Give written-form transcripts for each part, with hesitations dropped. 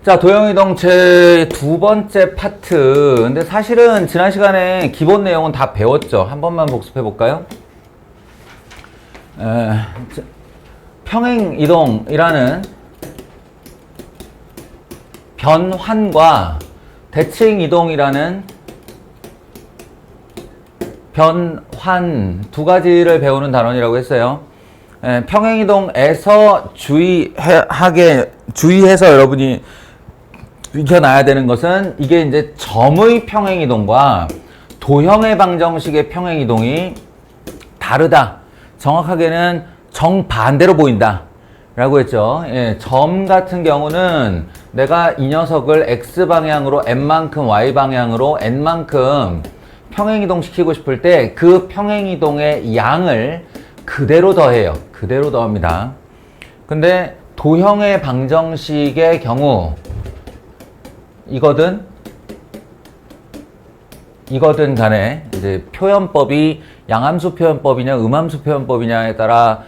자, 도형이동 제 두 번째 파트. 근데 사실은 지난 시간에 기본 내용은 다 배웠죠. 한 번만 복습해 볼까요? 평행이동이라는 변환과 대칭이동이라는 변환 두 가지를 배우는 단원이라고 했어요. 평행이동에서 주의해서 여러분이 익혀놔야 되는 것은 이게 이제 점의 평행이동과 도형의 방정식의 평행이동이 다르다. 정확하게는 정반대로 보인다. 라고 했죠. 점 같은 경우는 내가 이 녀석을 X방향으로 N만큼 Y방향으로 N만큼 평행이동 시키고 싶을 때 그 평행이동의 양을 그대로 더해요. 그대로 더합니다. 근데 도형의 방정식의 경우 이거든 간에 이제 표현법이 양함수 표현법이냐 음함수 표현법이냐에 따라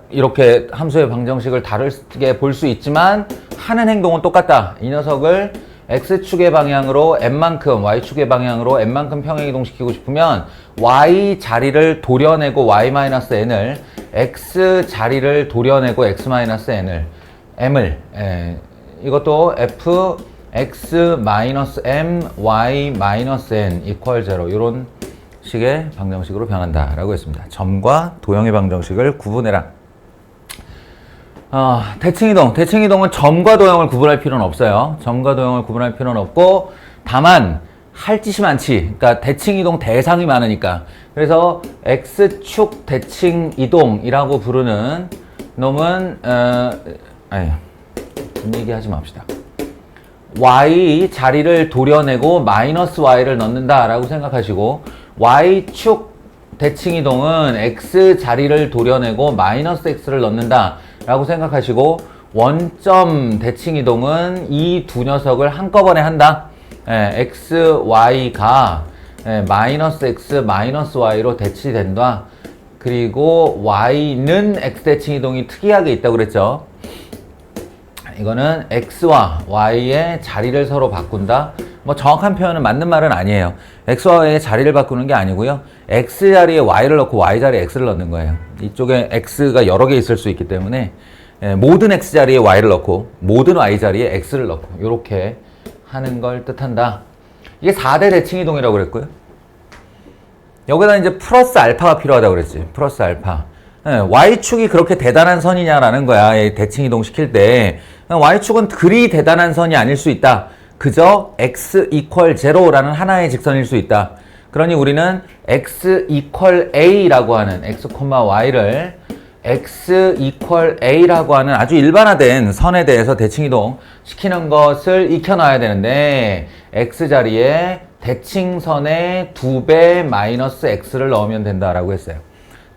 이렇게 함수의 방정식을 다르게 볼 수 있지만 하는 행동은 똑같다. 이 녀석을 X축의 방향으로 N만큼 Y축의 방향으로 N만큼 평행이동 시키고 싶으면 Y 자리를 도려내고 Y-N을 X 자리를 도려내고 X-N을 M을 이것도 F X-M Y-N equal 0 이런 식의 방정식으로 변한다 라고 했습니다. 점과 도형의 방정식을 구분해라. 대칭이동은 점과 도형을 구분할 필요는 없어요. 점과 도형을 구분할 필요는 없고 다만 할 짓이 많지. 그러니까 대칭이동 대상이 많으니까. 그래서 X축 대칭이동이라고 부르는 놈은 좀 얘기하지 맙시다. Y 자리를 도려내고 마이너스 Y를 넣는다 라고 생각하시고 Y축 대칭이동은 X 자리를 도려내고 마이너스 X를 넣는다 라고 생각하시고 원점 대칭이동은 이 두 녀석을 한꺼번에 한다. X, Y가 마이너스 X, 마이너스 Y로 대치된다. 그리고 Y는 X 대칭이동이 특이하게 있다고 그랬죠. 이거는 X와 Y의 자리를 서로 바꾼다. 뭐 정확한 표현은 맞는 말은 아니에요. X와 Y의 자리를 바꾸는 게 아니고요. X 자리에 Y를 넣고 Y 자리에 X를 넣는 거예요. 이쪽에 X가 여러 개 있을 수 있기 때문에 모든 X 자리에 Y를 넣고 모든 Y 자리에 X를 넣고 이렇게 하는 걸 뜻한다. 이게 4대 대칭이동이라고 그랬고요. 여기다 이제 플러스 알파가 필요하다고 그랬지. 플러스 알파. Y축이 그렇게 대단한 선이냐라는 거야. 대칭이동 시킬 때. Y축은 그리 대단한 선이 아닐 수 있다. 그저 X equal 0라는 하나의 직선일 수 있다. 그러니 우리는 X equal A라고 하는 X, Y를 X equal A라고 하는 아주 일반화된 선에 대해서 대칭이동 시키는 것을 익혀놔야 되는데 X 자리에 대칭선의 2배 마이너스 X를 넣으면 된다라고 했어요.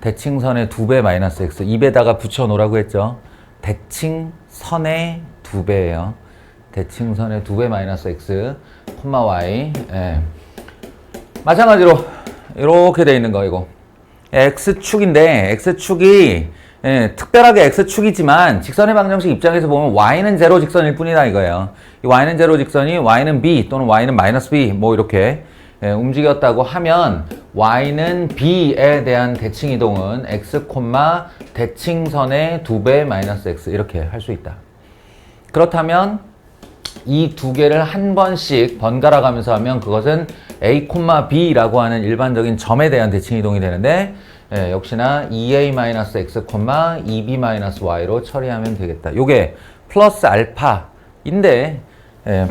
대칭선의 2배 마이너스 X 입에다가 붙여놓으라고 했죠. 대칭선의 2배예요. 대칭선의 2배 마이너스 X, Y. 마찬가지로 이렇게 돼 있는 거 이거 X축인데 X축이 특별하게 X축이지만 직선의 방정식 입장에서 보면 Y는 0 직선일 뿐이다 이거예요. 이 Y는 0 직선이 Y는 B 또는 Y는 마이너스 B 뭐 이렇게 움직였다고 하면 Y는 B에 대한 대칭이동은 X, 대칭선의 2배 마이너스 X 이렇게 할 수 있다. 그렇다면 이 두 개를 한 번씩 번갈아 가면서 하면 그것은 A, B라고 하는 일반적인 점에 대한 대칭이동이 되는데 역시나 2A-X, 2B-Y로 처리하면 되겠다. 요게 플러스 알파인데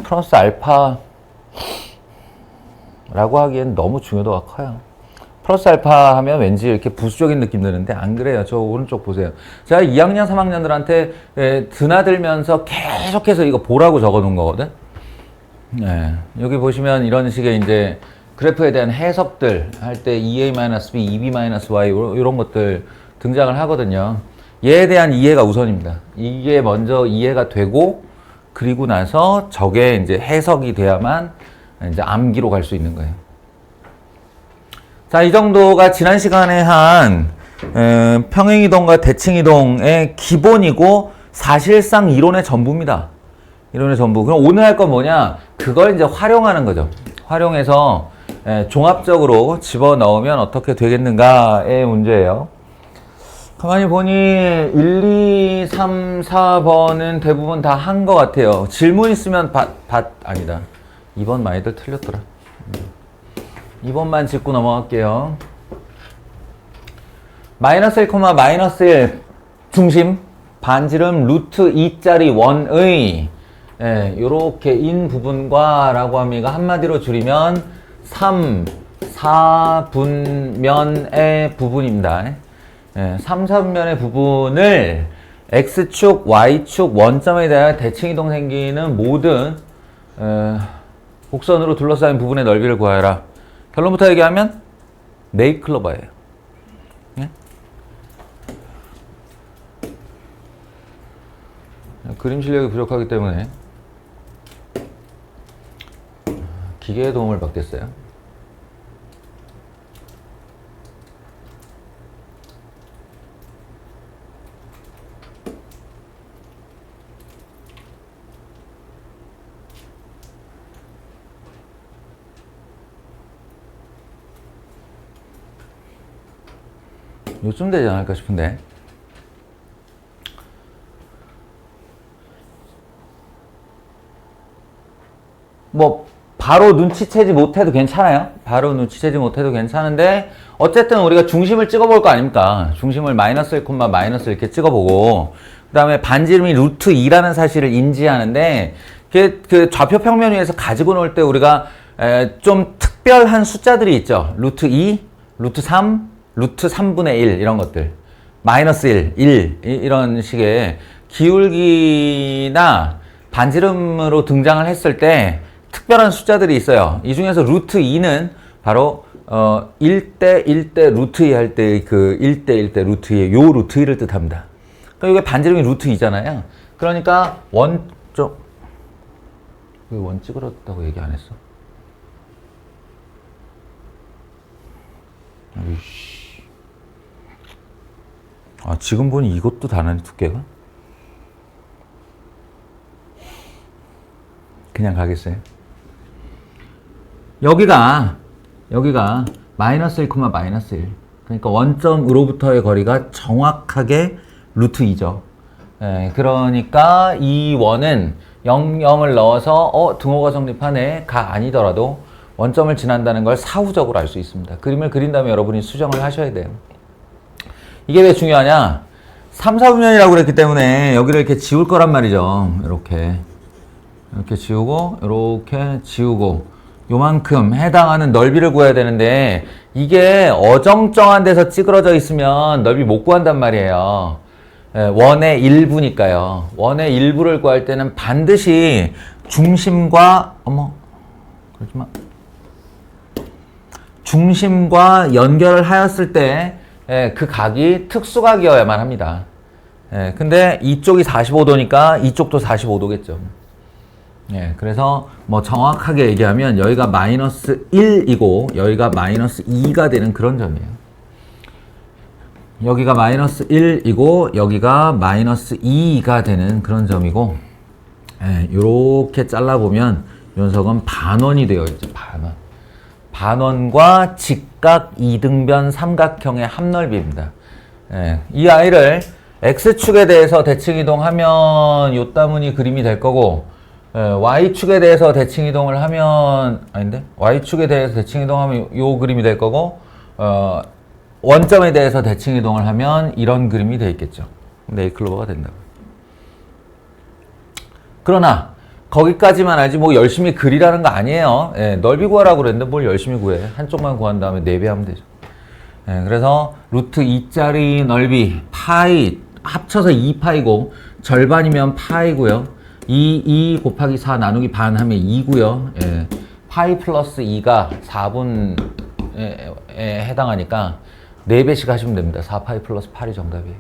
플러스 알파라고 하기엔 너무 중요도가 커요. 플러스 알파 하면 왠지 이렇게 부수적인 느낌 드는데 안 그래요. 저 오른쪽 보세요. 제가 2학년, 3학년들한테 드나들면서 계속해서 이거 보라고 적어 놓은 거거든. 여기 보시면 이런 식의 이제 그래프에 대한 해석들 할 때 2A-B, 2B-Y 이런 것들 등장을 하거든요. 얘에 대한 이해가 우선입니다. 이게 먼저 이해가 되고 그리고 나서 저게 이제 해석이 돼야만 이제 암기로 갈 수 있는 거예요. 자, 이 정도가 지난 시간에 한 평행이동과 대칭이동의 기본이고 사실상 이론의 전부입니다. 이론의 전부. 그럼 오늘 할 건 뭐냐? 그걸 이제 활용하는 거죠. 활용해서 종합적으로 집어넣으면 어떻게 되겠는가의 문제예요. 가만히 보니 1, 2, 3, 4번은 대부분 다 한 것 같아요. 질문 있으면 아니다. 2번 많이들 틀렸더라. 2번만 짚고 넘어갈게요. 마이너스 1, 마이너스 1 중심 반지름 루트 2짜리 원의 요렇게 인 부분과 라고 합니다. 한마디로 줄이면 3, 4분면의 부분입니다. 3, 4분면의 부분을 X축, Y축 원점에 대한 대칭이동 생기는 모든 곡선으로 둘러싸인 부분의 넓이를 구하여라. 결론부터 얘기하면 네이클로버예요. 그림 실력이 부족하기 때문에 기계의 도움을 받겠어요. 요쯤 되지 않을까 싶은데. 뭐 바로 눈치채지 못해도 괜찮아요. 바로 눈치채지 못해도 괜찮은데 어쨌든 우리가 중심을 찍어볼 거 아닙니까? 중심을 마이너스 1, 마이너스 이렇게 찍어보고 그 다음에 반지름이 루트 2라는 사실을 인지하는데 그 좌표 평면 위에서 가지고 놀 때 우리가 좀 특별한 숫자들이 있죠. 루트 2, 루트 3, 루트 3분의 1 이런 것들. 마이너스 1 이런 식의 기울기나 반지름으로 등장을 했을 때 특별한 숫자들이 있어요. 이 중에서 루트 2는 바로 1대 1대 루트 2 할 때 그 1대 1대 루트 2의 요 루트 2를 뜻합니다. 그러니까 이게 반지름이 루트 2잖아요. 그러니까 원점 왜 원 찌그러졌다고 얘기 안 했어? 아이씨. 아 지금 보니 이것도 다르네 두께가. 그냥 가겠어요. 여기가 마이너스 1, 마이너스 1. 그러니까 원점으로부터의 거리가 정확하게 루트 2죠. 그러니까 이 원은 0을 넣어서 등호가 성립하네 가 아니더라도 원점을 지난다는 걸 사후적으로 알 수 있습니다. 그림을 그린 다음에 여러분이 수정을 하셔야 돼요. 이게 왜 중요하냐? 3, 4분면이라고 그랬기 때문에 여기를 이렇게 지울 거란 말이죠. 이렇게 지우고 이렇게 지우고 요만큼 해당하는 넓이를 구해야 되는데 이게 어정쩡한 데서 찌그러져 있으면 넓이 못 구한단 말이에요. 원의 일부니까요. 원의 일부를 구할 때는 반드시 중심과 그러지마. 중심과 연결을 하였을 때 그 각이 특수각이어야만 합니다. 근데 이쪽이 45도니까 이쪽도 45도겠죠. 그래서 뭐 정확하게 얘기하면 여기가 마이너스 1이고 여기가 마이너스 2가 되는 그런 점이에요. 여기가 마이너스 1이고 여기가 마이너스 2가 되는 그런 점이고 이렇게 잘라보면 이 녀석은 반원이 되어 있죠. 반원과 직각 이등변 삼각형의 합넓이입니다. 이 아이를 X축에 대해서 대칭이동하면 요 따문이 그림이 될 거고 Y축에 대해서 대칭이동을 하면 Y축에 대해서 대칭이동하면 요 그림이 될 거고 원점에 대해서 대칭이동을 하면 이런 그림이 되어 있겠죠. 네이클로버가 된다고. 그러나 거기까지만 알지 뭐 열심히 그리라는 거 아니에요. 넓이 구하라고 그랬는데 뭘 열심히 구해. 한쪽만 구한 다음에 4배 하면 되죠. 그래서 루트 2짜리 넓이 파이 합쳐서 2파이고 절반이면 파이고요. 2 곱하기 4 나누기 반 하면 2고요. 파이 플러스 2가 4분에 해당하니까 4배씩 하시면 됩니다. 4파이 플러스 8이 정답이에요.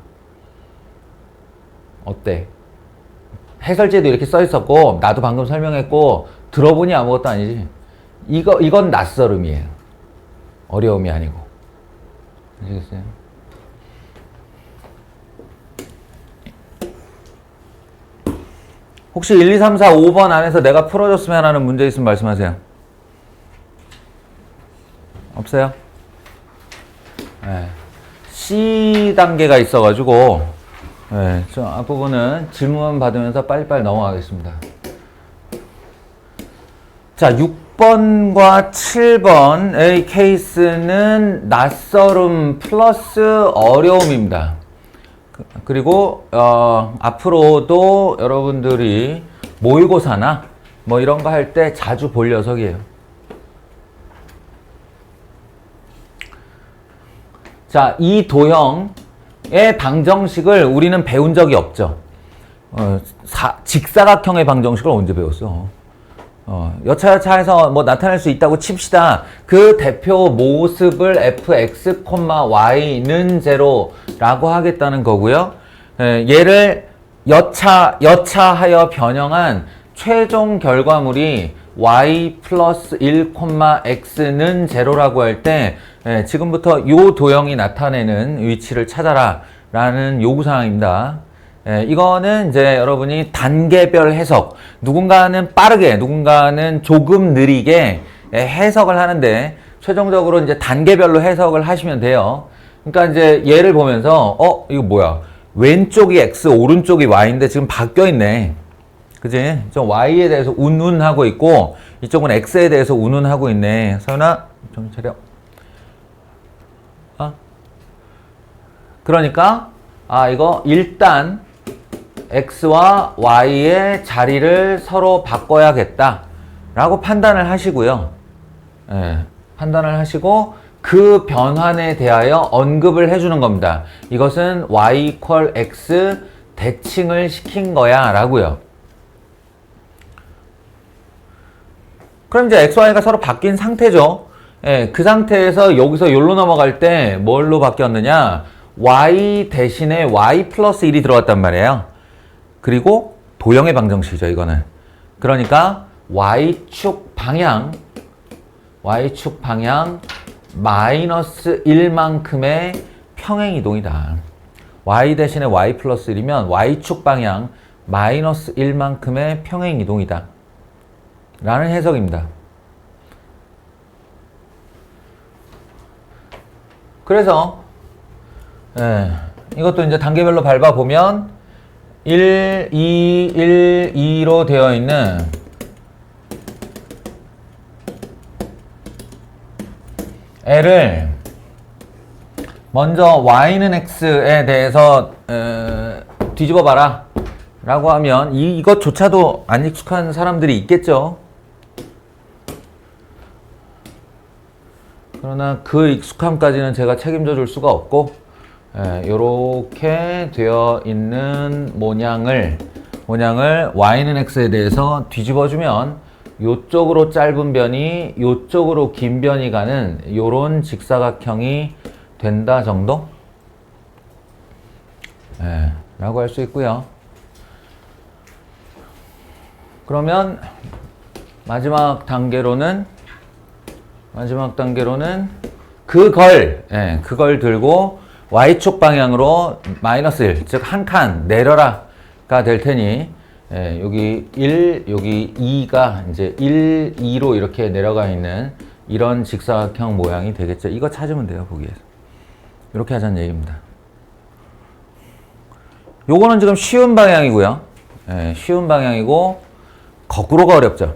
어때? 해설지에도 이렇게 써 있었고 나도 방금 설명했고 들어보니 아무것도 아니지. 이건 낯설음이에요. 어려움이 아니고. 아시겠어요? 혹시 1, 2, 3, 4, 5번 안에서 내가 풀어줬으면 하는 문제 있으면 말씀하세요. 없어요? 네. C 단계가 있어가지고 네, 저 앞부분은 질문 받으면서 빨리빨리 넘어가겠습니다. 자, 6번과 7번의 케이스는 낯설음 플러스 어려움입니다. 그리고 앞으로도 여러분들이 모의고사나 뭐 이런 거 할 때 자주 볼 녀석이에요. 자, 이 도형의 방정식을 우리는 배운 적이 없죠. 직사각형의 방정식을 언제 배웠어? 여차여차해서 뭐 나타낼 수 있다고 칩시다. 그 대표 모습을 fx, y는 제로라고 하겠다는 거고요. 얘를 여차하여 변형한 최종 결과물이 y 플러스 1, x는 제로라고 할 때 지금부터 요 도형이 나타내는 위치를 찾아라 라는 요구사항입니다. 이거는 이제 여러분이 단계별 해석, 누군가는 빠르게, 누군가는 조금 느리게 해석을 하는데 최종적으로 이제 단계별로 해석을 하시면 돼요. 그러니까 이제 얘를 보면서 이거 뭐야? 왼쪽이 x, 오른쪽이 y인데 지금 바뀌어 있네. 그지? 저 y에 대해서 운운하고 있고 이쪽은 x에 대해서 운운하고 있네. 서연아, 정신 차려. 그러니까 이거 일단 x와 y의 자리를 서로 바꿔야겠다 라고 판단을 하시고요. 판단을 하시고 그 변환에 대하여 언급을 해주는 겁니다. 이것은 y equal x 대칭을 시킨 거야 라고요. 그럼 이제 x, y가 서로 바뀐 상태죠. 그 상태에서 여기서 여기로 넘어갈 때 뭘로 바뀌었느냐? y 대신에 y 플러스 1이 들어갔단 말이에요. 그리고 도형의 방정식이죠, 이거는. 그러니까 y축 방향 마이너스 1만큼의 평행이동이다. y 대신에 y 플러스 1이면 y축 방향 마이너스 1만큼의 평행이동이다. 라는 해석입니다. 그래서 이것도 이제 단계별로 밟아보면 1, 2, 1, 2로 되어 있는 애를 먼저 y는 x에 대해서 뒤집어 봐라 라고 하면 이것조차도 안 익숙한 사람들이 있겠죠. 그러나 그 익숙함까지는 제가 책임져 줄 수가 없고 이렇게 되어 있는 모양을 y는 x에 대해서 뒤집어주면 요쪽으로 짧은 변이 요쪽으로 긴 변이 가는 요런 직사각형이 된다 정도? 라고 할 수 있고요. 그러면 마지막 단계로는 그걸 들고 y축 방향으로 마이너스 1, 즉 한 칸 내려라가 될 테니 여기 1, 여기 2가 이제 1, 2로 이렇게 내려가 있는 이런 직사각형 모양이 되겠죠. 이거 찾으면 돼요, 거기에서. 이렇게 하자는 얘기입니다. 요거는 지금 쉬운 방향이고요. 쉬운 방향이고 거꾸로가 어렵죠.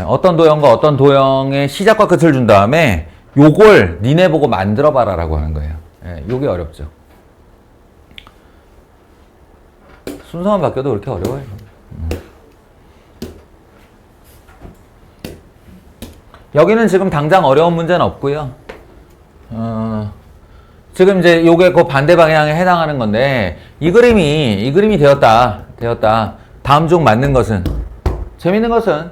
어떤 도형과 어떤 도형의 시작과 끝을 준 다음에 요걸 니네 보고 만들어 봐라 라고 하는 거예요. 요게 어렵죠. 순서만 바뀌어도 그렇게 어려워요. 여기는 지금 당장 어려운 문제는 없고요. 지금 이제 요게 그 반대 방향에 해당하는 건데 이 그림이 되었다. 다음 중 맞는 것은, 재밌는 것은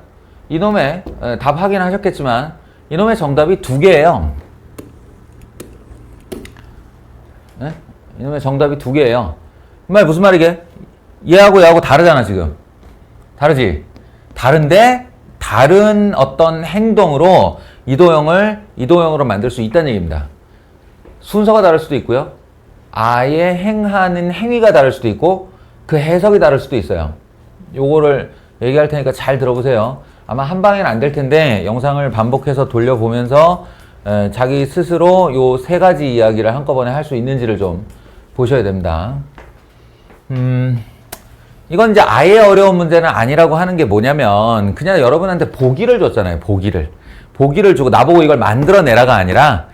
이놈의 답 확인하셨겠지만 이놈의 정답이 두 개예요. 이놈의 정답이 두 개예요. 이 말 무슨 말이게? 얘하고 얘하고 다르잖아, 지금. 다르지? 다른데 다른 어떤 행동으로 이 도형으로 만들 수 있다는 얘기입니다. 순서가 다를 수도 있고요. 아예 행하는 행위가 다를 수도 있고 그 해석이 다를 수도 있어요. 요거를 얘기할 테니까 잘 들어보세요. 아마 한 방에는 안 될 텐데 영상을 반복해서 돌려보면서 자기 스스로 요 세 가지 이야기를 한꺼번에 할 수 있는지를 좀 보셔야 됩니다. 이건 이제 아예 어려운 문제는 아니라고 하는 게 뭐냐면 그냥 여러분한테 보기를 줬잖아요. 보기를 주고 나보고 이걸 만들어내라가 아니라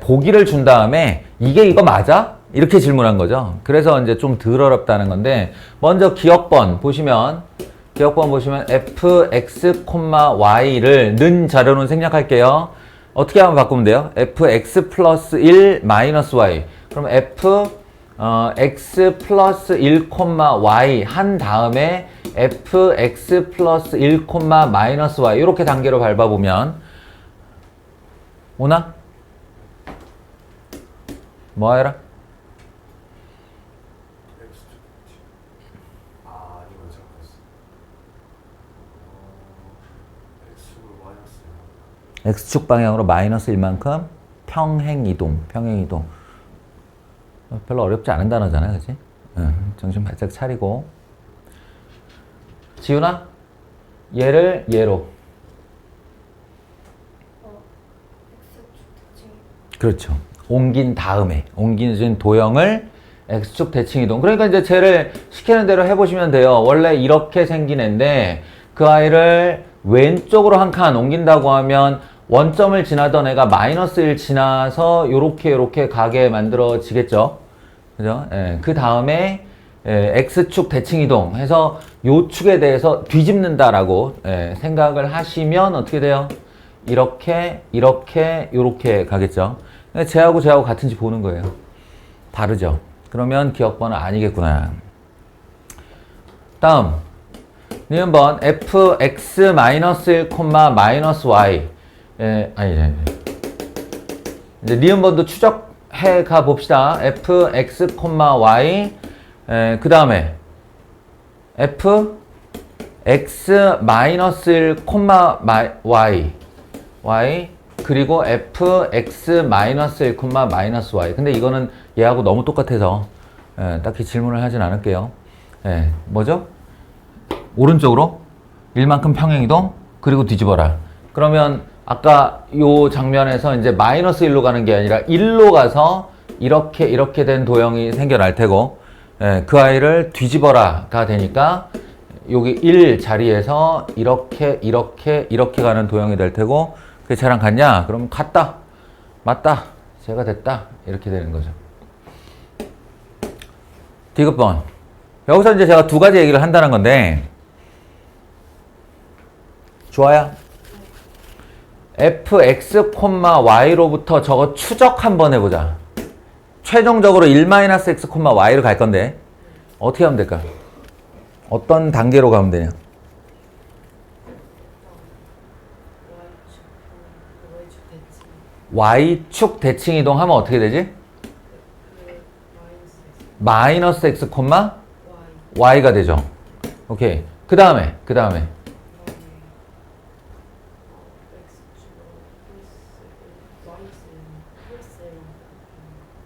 보기를 준 다음에 이게 이거 맞아? 이렇게 질문한 거죠. 그래서 이제 좀 덜 어렵다는 건데 먼저 기억번 보시면 fx, y를 는 자료는 생략할게요. 어떻게 하면 바꾸면 돼요? fx 플러스 1 마이너스 y. 그럼 x 플러스 1, y 한 다음에 fx 플러스 1, 마이너스 y 이렇게 단계로 밟아보면 오나? 뭐 해라? x축 방향으로 마이너스 1만큼 평행이동. 별로 어렵지 않은 단어잖아, 그치? 정신 바짝 차리고. 지훈아, 얘를 얘로. 그렇죠. 옮긴 도형을 x축 대칭 이동. 그러니까 이제 쟤를 시키는 대로 해보시면 돼요. 원래 이렇게 생긴 애인데 그 아이를 왼쪽으로 한 칸 옮긴다고 하면 원점을 지나던 애가 마이너스 1 지나서 요렇게 가게 만들어지겠죠. 그죠? 그 다음에 x축 대칭 이동 해서 요 축에 대해서 뒤집는다라고 생각을 하시면 어떻게 돼요? 이렇게 요렇게 가겠죠. 쟤하고 같은지 보는 거예요. 다르죠. 그러면 기억번호 아니겠구나. 다음 니은번 fx-1, 마이너스 y 이제 니은번도 추적해 가 봅시다. fx, y 그 다음에 fx-1, y 그리고 fx-1, 마이너스 y. 근데 이거는 얘하고 너무 똑같아서 딱히 질문을 하진 않을게요. 뭐죠? 오른쪽으로 1만큼 평행이동 그리고 뒤집어라. 그러면 아까 요 장면에서 이제 마이너스 1로 가는 게 아니라 1로 가서 이렇게 된 도형이 생겨날 테고 그 아이를 뒤집어라가 되니까 여기 1 자리에서 이렇게 가는 도형이 될 테고 그게 쟤랑 같냐? 그럼 같다. 맞다. 쟤가 됐다. 이렇게 되는 거죠. 디귿번. 여기서 이제 제가 두 가지 얘기를 한다는 건데 좋아요. fx, y로부터 저거 추적 한번 해보자. 최종적으로 1-x, y로 갈 건데 어떻게 하면 될까? 어떤 단계로 가면 되냐? y축 대칭 이동하면 어떻게 되지? 마이너스 x, y가 되죠. 오케이. 그 다음에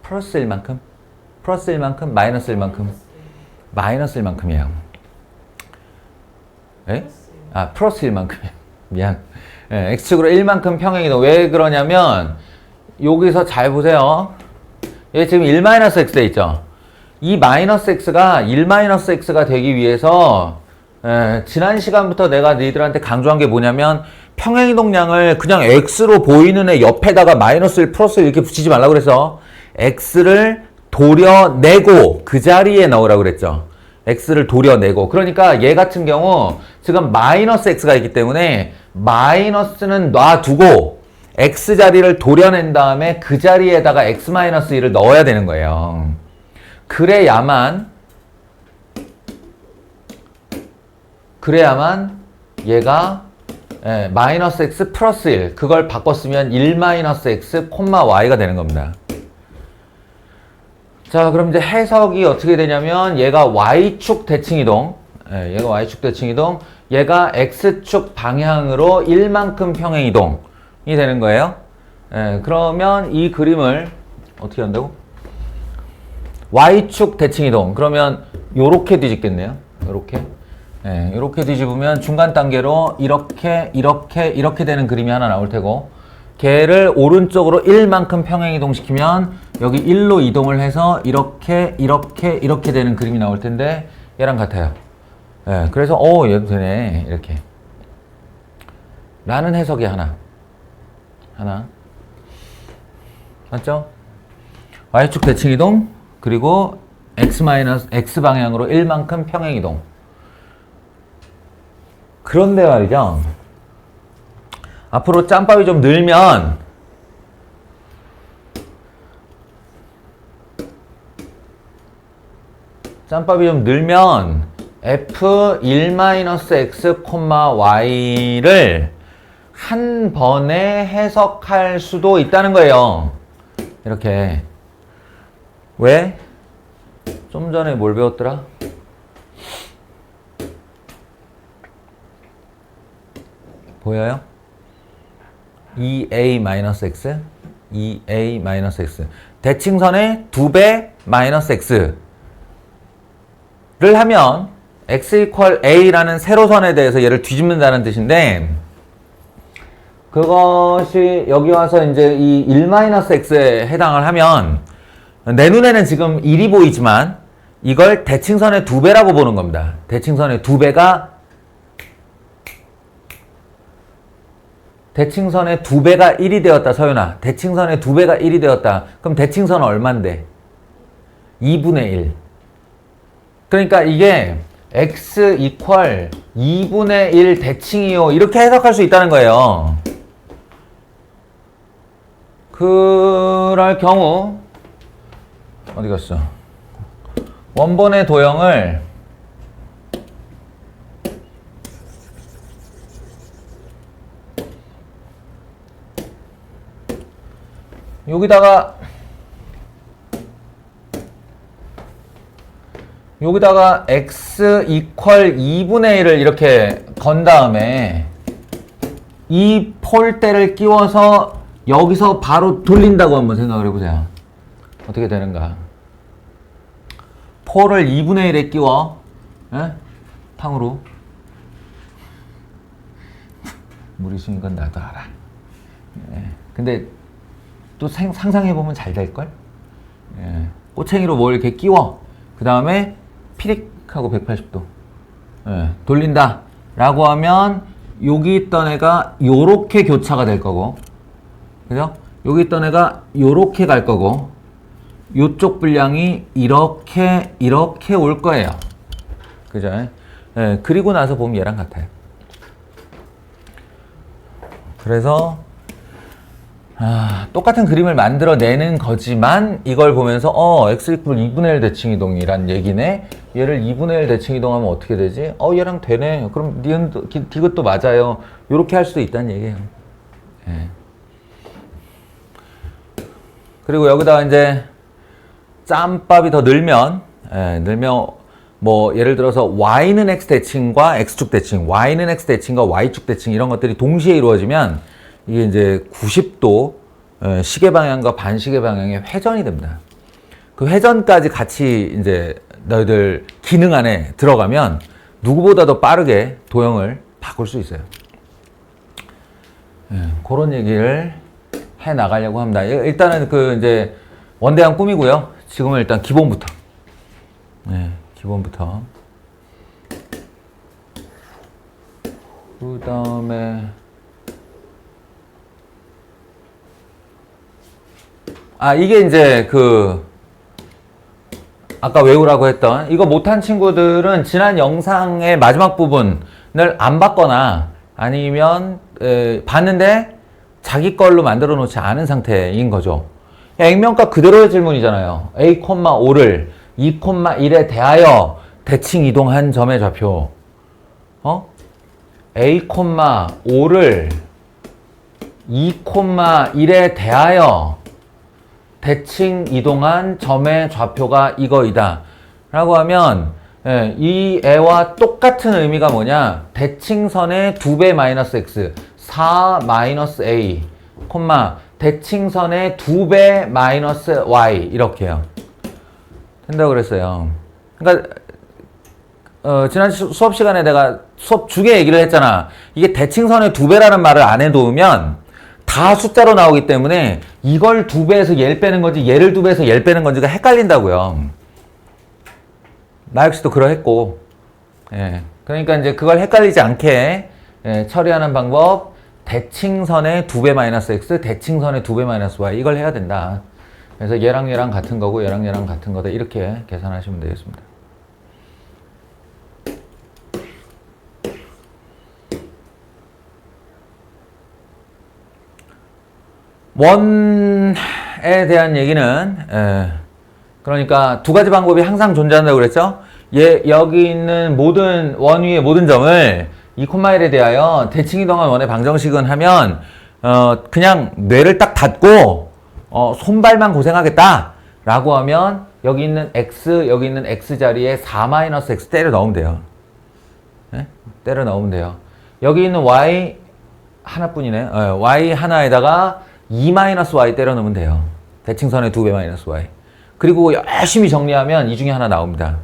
플러스 1만큼 마이너스 1만큼이에요. 플러스 1만큼이에요. 미안. x축으로 1만큼 평행이동. 왜 그러냐면 여기서 잘 보세요. 얘 지금 1-x 돼 있죠. 이 마이너스 x가 1-x가 되기 위해서 지난 시간부터 내가 너희들한테 강조한 게 뭐냐면 평행이동량을 그냥 x로 보이는 애 옆에다가 마이너스 1, 플러스 1 이렇게 붙이지 말라고 그래서 x를 도려내고 그 자리에 넣으라고 그랬죠. x를 도려내고. 그러니까 얘 같은 경우 지금 마이너스 x가 있기 때문에 마이너스는 놔두고 x 자리를 도려낸 다음에 그 자리에다가 x-1을 넣어야 되는 거예요. 그래야만 얘가 마이너스 x 플러스 1 그걸 바꿨으면 1-x, y가 되는 겁니다. 자, 그럼 이제 해석이 어떻게 되냐면 얘가 y축 대칭 이동, 얘가 x축 방향으로 1만큼 평행 이동이 되는 거예요. 그러면 이 그림을 어떻게 한다고? y축 대칭 이동. 그러면 요렇게 뒤집겠네요. 요렇게. 예, 이렇게 뒤집으면 중간 단계로 이렇게 되는 그림이 하나 나올 테고, 걔를 오른쪽으로 1만큼 평행 이동시키면 여기 1로 이동을 해서 이렇게 되는 그림이 나올 텐데, 얘랑 같아요. 예, 그래서 얘도 되네, 이렇게 라는 해석이 하나 맞죠? Y축 대칭 이동, 그리고 X 방향으로 1만큼 평행 이동. 그런데 말이죠, 앞으로 짬밥이 좀 늘면 f1-x, y를 한 번에 해석할 수도 있다는 거예요. 이렇게. 왜? 좀 전에 뭘 배웠더라? 보여요? 2a-x, 2a-x. 대칭선의 2배 마이너스 x를 하면 x = a라는 세로선에 대해서 얘를 뒤집는다는 뜻인데, 그것이 여기 와서 이제 이 1-x에 해당을 하면, 내 눈에는 지금 1이 보이지만 이걸 대칭선의 2배라고 보는 겁니다. 대칭선의 2배가 대칭선의 2배가 1이 되었다. 서윤아, 대칭선의 2배가 1이 되었다. 그럼 대칭선은 얼만데? 2분의 1. 그러니까 이게 x = 2분의 1 대칭이요, 이렇게 해석할 수 있다는 거예요. 그럴 경우 어디 갔어? 원본의 도형을 여기다가 x = 2분의 1을 이렇게 건 다음에 이 폴대를 끼워서 여기서 바로 돌린다고 한번 생각을 해보세요. 어떻게 되는가? 폴을 2분의 1에 끼워, 탕으로. 무리수인 건 나도 알아. 근데 또 상상해보면 잘 될걸? 꼬챙이로 뭘 이렇게 끼워. 그 다음에 피릭 하고 180도 돌린다 라고 하면 여기 있던 애가 요렇게 교차가 될 거고, 그죠? 여기 있던 애가 요렇게 갈 거고, 요쪽 분량이 이렇게 올 거예요. 그죠? 그리고 나서 보면 얘랑 같아요. 그래서 똑같은 그림을 만들어내는 거지만 이걸 보면서 x = 2분의 1 대칭이동이란 얘기네. 얘를 2분의 1 대칭이동하면 어떻게 되지? 얘랑 되네. 그럼 니은도 디귿도 맞아요. 요렇게 할 수도 있다는 얘기예요. 그리고 여기다가 이제 짬밥이 더 늘면 뭐 예를 들어서 y는 x 대칭과 x축 대칭, y는 x 대칭과 y축 대칭 이런 것들이 동시에 이루어지면 이게 이제 90도 시계 방향과 반시계 방향의 회전이 됩니다. 그 회전까지 같이 이제 너희들 기능 안에 들어가면 누구보다도 빠르게 도형을 바꿀 수 있어요. 그런 얘기를 해 나가려고 합니다. 일단은 그 이제 원대한 꿈이고요. 지금은 일단 기본부터. 기본부터. 그 다음에 이게 이제 아까 외우라고 했던 이거 못한 친구들은 지난 영상의 마지막 부분을 안 봤거나 아니면 봤는데 자기 걸로 만들어 놓지 않은 상태인 거죠. 액면가 그대로의 질문이잖아요. a,5를 2,1에 대하여 대칭 이동한 점의 좌표. a,5를 2,1에 대하여 대칭 이동한 점의 좌표가 이거이다 라고 하면 이 애와 똑같은 의미가 뭐냐? 대칭선의 2배 마이너스 x 4 마이너스 a, 대칭선의 2배 마이너스 y 이렇게요. 된다고 그랬어요. 그러니까 지난 수업 시간에 내가 수업 중에 얘기를 했잖아. 이게 대칭선의 2배라는 말을 안 해놓으면 다 숫자로 나오기 때문에 이걸 2배에서 얘를 빼는 건지 얘를 2배에서 얘를 빼는 건지가 헷갈린다고요. 나 역시도 그러했고. 예. 그러니까 이제 그걸 헷갈리지 않게 처리하는 방법, 대칭선의 2배 마이너스 x, 대칭선의 2배 마이너스 y, 이걸 해야 된다. 그래서 얘랑 얘랑 같은 거고 얘랑 얘랑 같은 거다, 이렇게 계산하시면 되겠습니다. 원에 대한 얘기는 그러니까 두 가지 방법이 항상 존재한다고 그랬죠. 여기 있는 모든 원 위의 모든 점을 2,1에 대하여 대칭이동한 원의 방정식은 하면 그냥 뇌를 딱 닫고 손발만 고생하겠다 라고 하면 여기 있는 x, 여기 있는 x 자리에 4-x 때려 넣으면 돼요. 네? 때려 넣으면 돼요. 여기 있는 y 하나뿐이네. y 하나에다가 2-y 때려 넣으면 돼요. 대칭선의 2배 마이너스 y. 그리고 열심히 정리하면 이 중에 하나 나옵니다.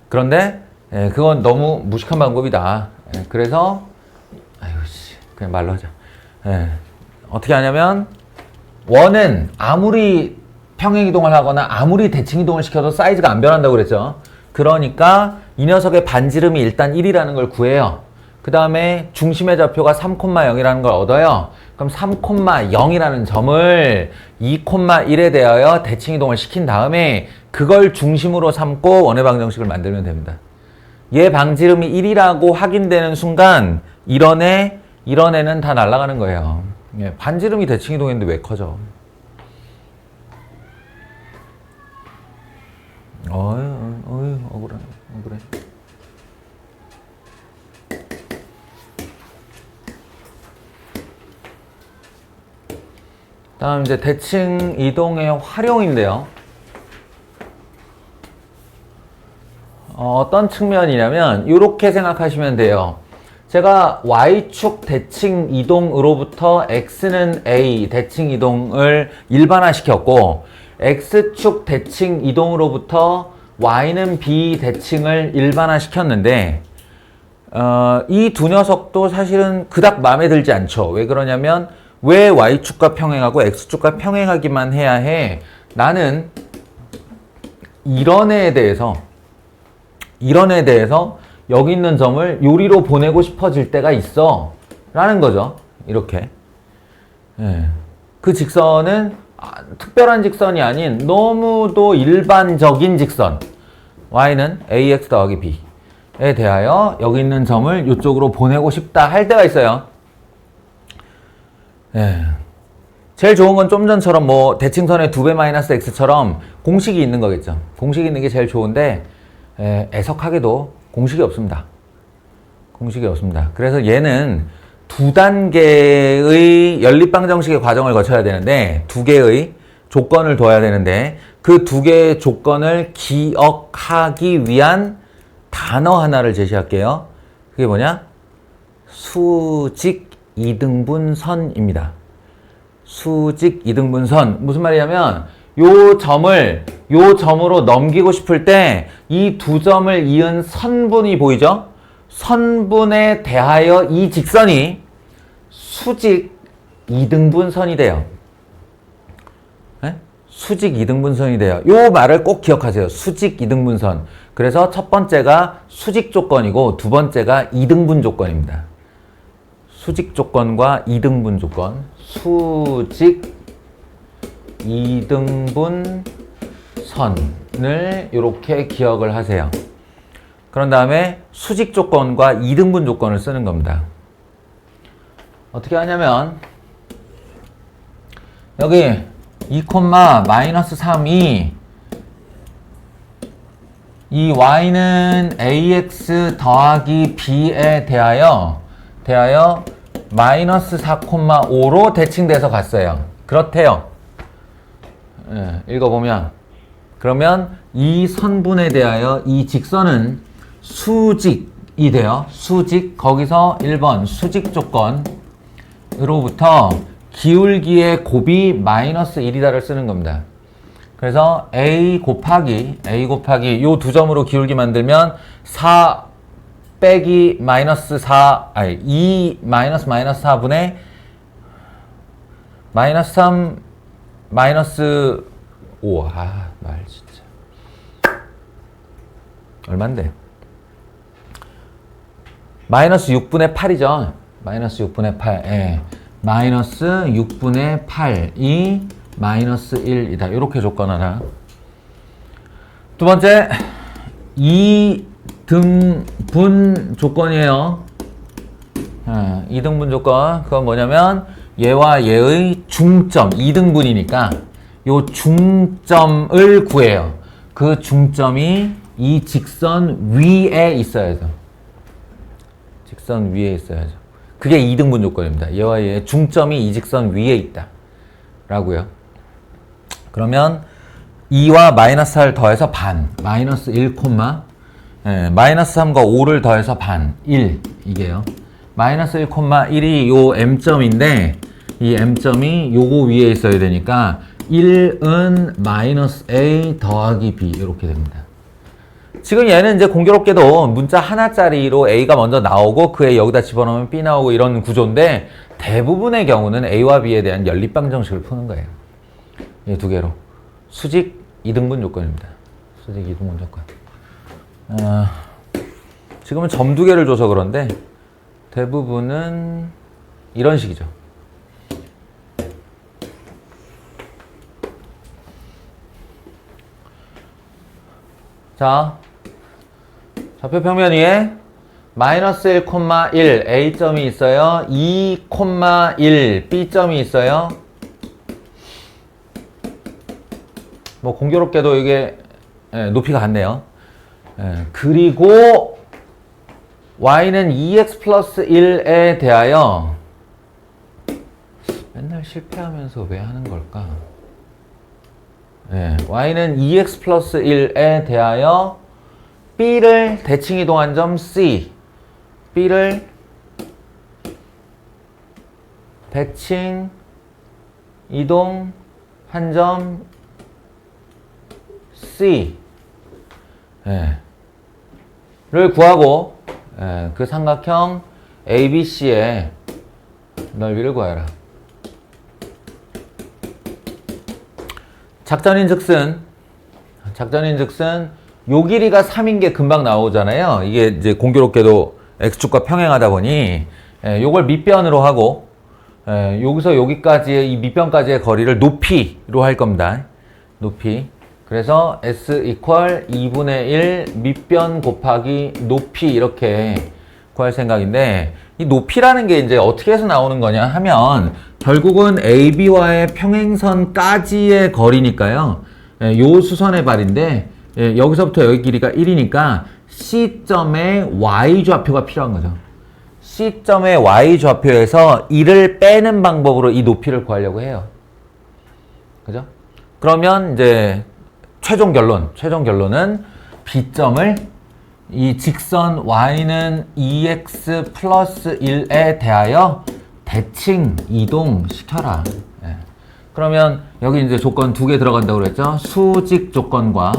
그런데 그건 너무 무식한 방법이다. 그래서 그냥 말로 하자. 어떻게 하냐면 원은 아무리 평행이동을 하거나 아무리 대칭이동을 시켜도 사이즈가 안 변한다고 그랬죠. 그러니까 이 녀석의 반지름이 일단 1이라는 걸 구해요. 그 다음에 중심의 좌표가 3,0이라는 걸 얻어요. 그럼 3,0이라는 점을 2,1에 대하여 대칭이동을 시킨 다음에 그걸 중심으로 삼고 원의 방정식을 만들면 됩니다. 얘 방지름이 1이라고 확인되는 순간 이런 애는 다 날아가는 거예요. 반지름이 대칭이동했는데 왜 커져? 억울해. 다음 이제 대칭 이동의 활용인데요. 어떤 측면이냐면 이렇게 생각하시면 돼요. 제가 y축 대칭 이동으로부터 x는 a 대칭 이동을 일반화시켰고 x축 대칭 이동으로부터 y는 b 대칭을 일반화시켰는데 이 두 녀석도 사실은 그닥 마음에 들지 않죠. 왜 그러냐면 왜 y축과 평행하고 x축과 평행하기만 해야 해? 나는 이런 애에 대해서 여기 있는 점을 요리로 보내고 싶어질 때가 있어 라는 거죠. 이렇게 그 직선은 특별한 직선이 아닌 너무도 일반적인 직선 y는 ax 더하기 b에 대하여 여기 있는 점을 이쪽으로 보내고 싶다 할 때가 있어요. 제일 좋은 건 좀 전처럼 뭐 대칭선의 2배 마이너스 x처럼 공식이 있는 거겠죠. 공식이 있는 게 제일 좋은데 애석하게도 공식이 없습니다. 공식이 없습니다. 그래서 얘는 2단계의 연립방정식의 과정을 거쳐야 되는데 2개의 조건을 둬야 되는데 그 2개의 조건을 기억하기 위한 단어 하나를 제시할게요. 그게 뭐냐? 수직 이등분선입니다. 수직 이등분선. 무슨 말이냐면 요 점으로 넘기고 싶을 때 이 두 점을 이은 선분이 보이죠? 선분에 대하여 이 직선이 수직 이등분선이 돼요. 수직 이등분선이 돼요. 요 말을 꼭 기억하세요. 수직 이등분선. 그래서 첫 번째가 수직 조건이고 두 번째가 이등분 조건입니다. 수직 조건과 이등분 조건. 수직 이등분 선을 이렇게 기억을 하세요. 그런 다음에 수직 조건과 이등분 조건을 쓰는 겁니다. 어떻게 하냐면 여기 2,-3이 이 y는 ax 더하기 b에 대하여 마이너스 4,5로 대칭돼서 갔어요. 그렇대요. 읽어보면 그러면 이 선분에 대하여 이 직선은 수직이 돼요. 수직. 거기서 1번 수직 조건으로부터 기울기의 곱이 마이너스 1이다를 쓰는 겁니다. 그래서 a 곱하기 요 두 점으로 기울기 만들면 4 빼기 마이너스 4, 아니 2 마이너스 4분의 마이너스 3 마이너스 5. 아, 말 진짜. 얼만데? 마이너스 6분의 8이죠. 마이너스 6분의 8. 예. 마이너스 6분의 8이 마이너스 1이다. 이렇게 조건 하나. 두 번째, 2등분 조건이에요. 2등분 조건. 그건 뭐냐면 얘와 얘의 중점, 2등분이니까 요 중점을 구해요. 그 중점이 이 직선 위에 있어야죠. 직선 위에 있어야죠. 그게 2등분 조건입니다. 얘와 얘의 중점이 이 직선 위에 있다. 라고요. 그러면 2와 마이너스 4를 더해서 반. 마이너스 1, 마이너스 3과 5를 더해서 반. 1. 이게요. 마이너스 1, 1이 요 m점인데 이 m점이 요거 위에 있어야 되니까 1은 마이너스 a 더하기 b 이렇게 됩니다. 지금 얘는 이제 공교롭게도 문자 하나짜리로 a가 먼저 나오고 그 애 여기다 집어넣으면 b 나오고 이런 구조인데 대부분의 경우는 a와 b에 대한 연립방 정식을 푸는 거예요. 이 두 개로. 수직 2등분 조건입니다. 수직 2등분 조건. 지금은 점 두 개를 줘서 그런데 대부분은 이런 식이죠. 자, 좌표 평면 위에 마이너스 1, 1 A점이 있어요. 2, 1 B점이 있어요. 뭐 공교롭게도 이게 높이가 같네요. 그리고 y는 2x 플러스 1에 대하여 맨날 실패하면서 왜 하는 걸까? y는 2x 플러스 1에 대하여 b를 대칭 이동한 점 C, b를 대칭 이동한 점 C 를 구하고 그 삼각형 ABC의 넓이를 구하라. 작전인즉슨 요 길이가 3인 게 금방 나오잖아요. 이게 이제 공교롭게도 x축과 평행하다 보니 요걸 밑변으로 하고 여기서 여기까지의 이 밑변까지의 거리를 높이로 할 겁니다. 높이. 그래서 s equal 2분의 1 밑변 곱하기 높이 이렇게 구할 생각인데 이 높이라는 게 이제 어떻게 해서 나오는 거냐 하면 결국은 AB와의 평행선까지의 거리니까요. 요 수선의 발인데 여기서부터 여기 길이가 1이니까 C점의 Y좌표가 필요한 거죠. C점의 Y좌표에서 1을 빼는 방법으로 이 높이를 구하려고 해요. 그죠? 그러면 이제 최종 결론은 B점을 이 직선 Y는 2x 플러스 1에 대하여 대칭 이동시켜라. 그러면 여기 이제 조건 두 개 들어간다고 그랬죠? 수직 조건과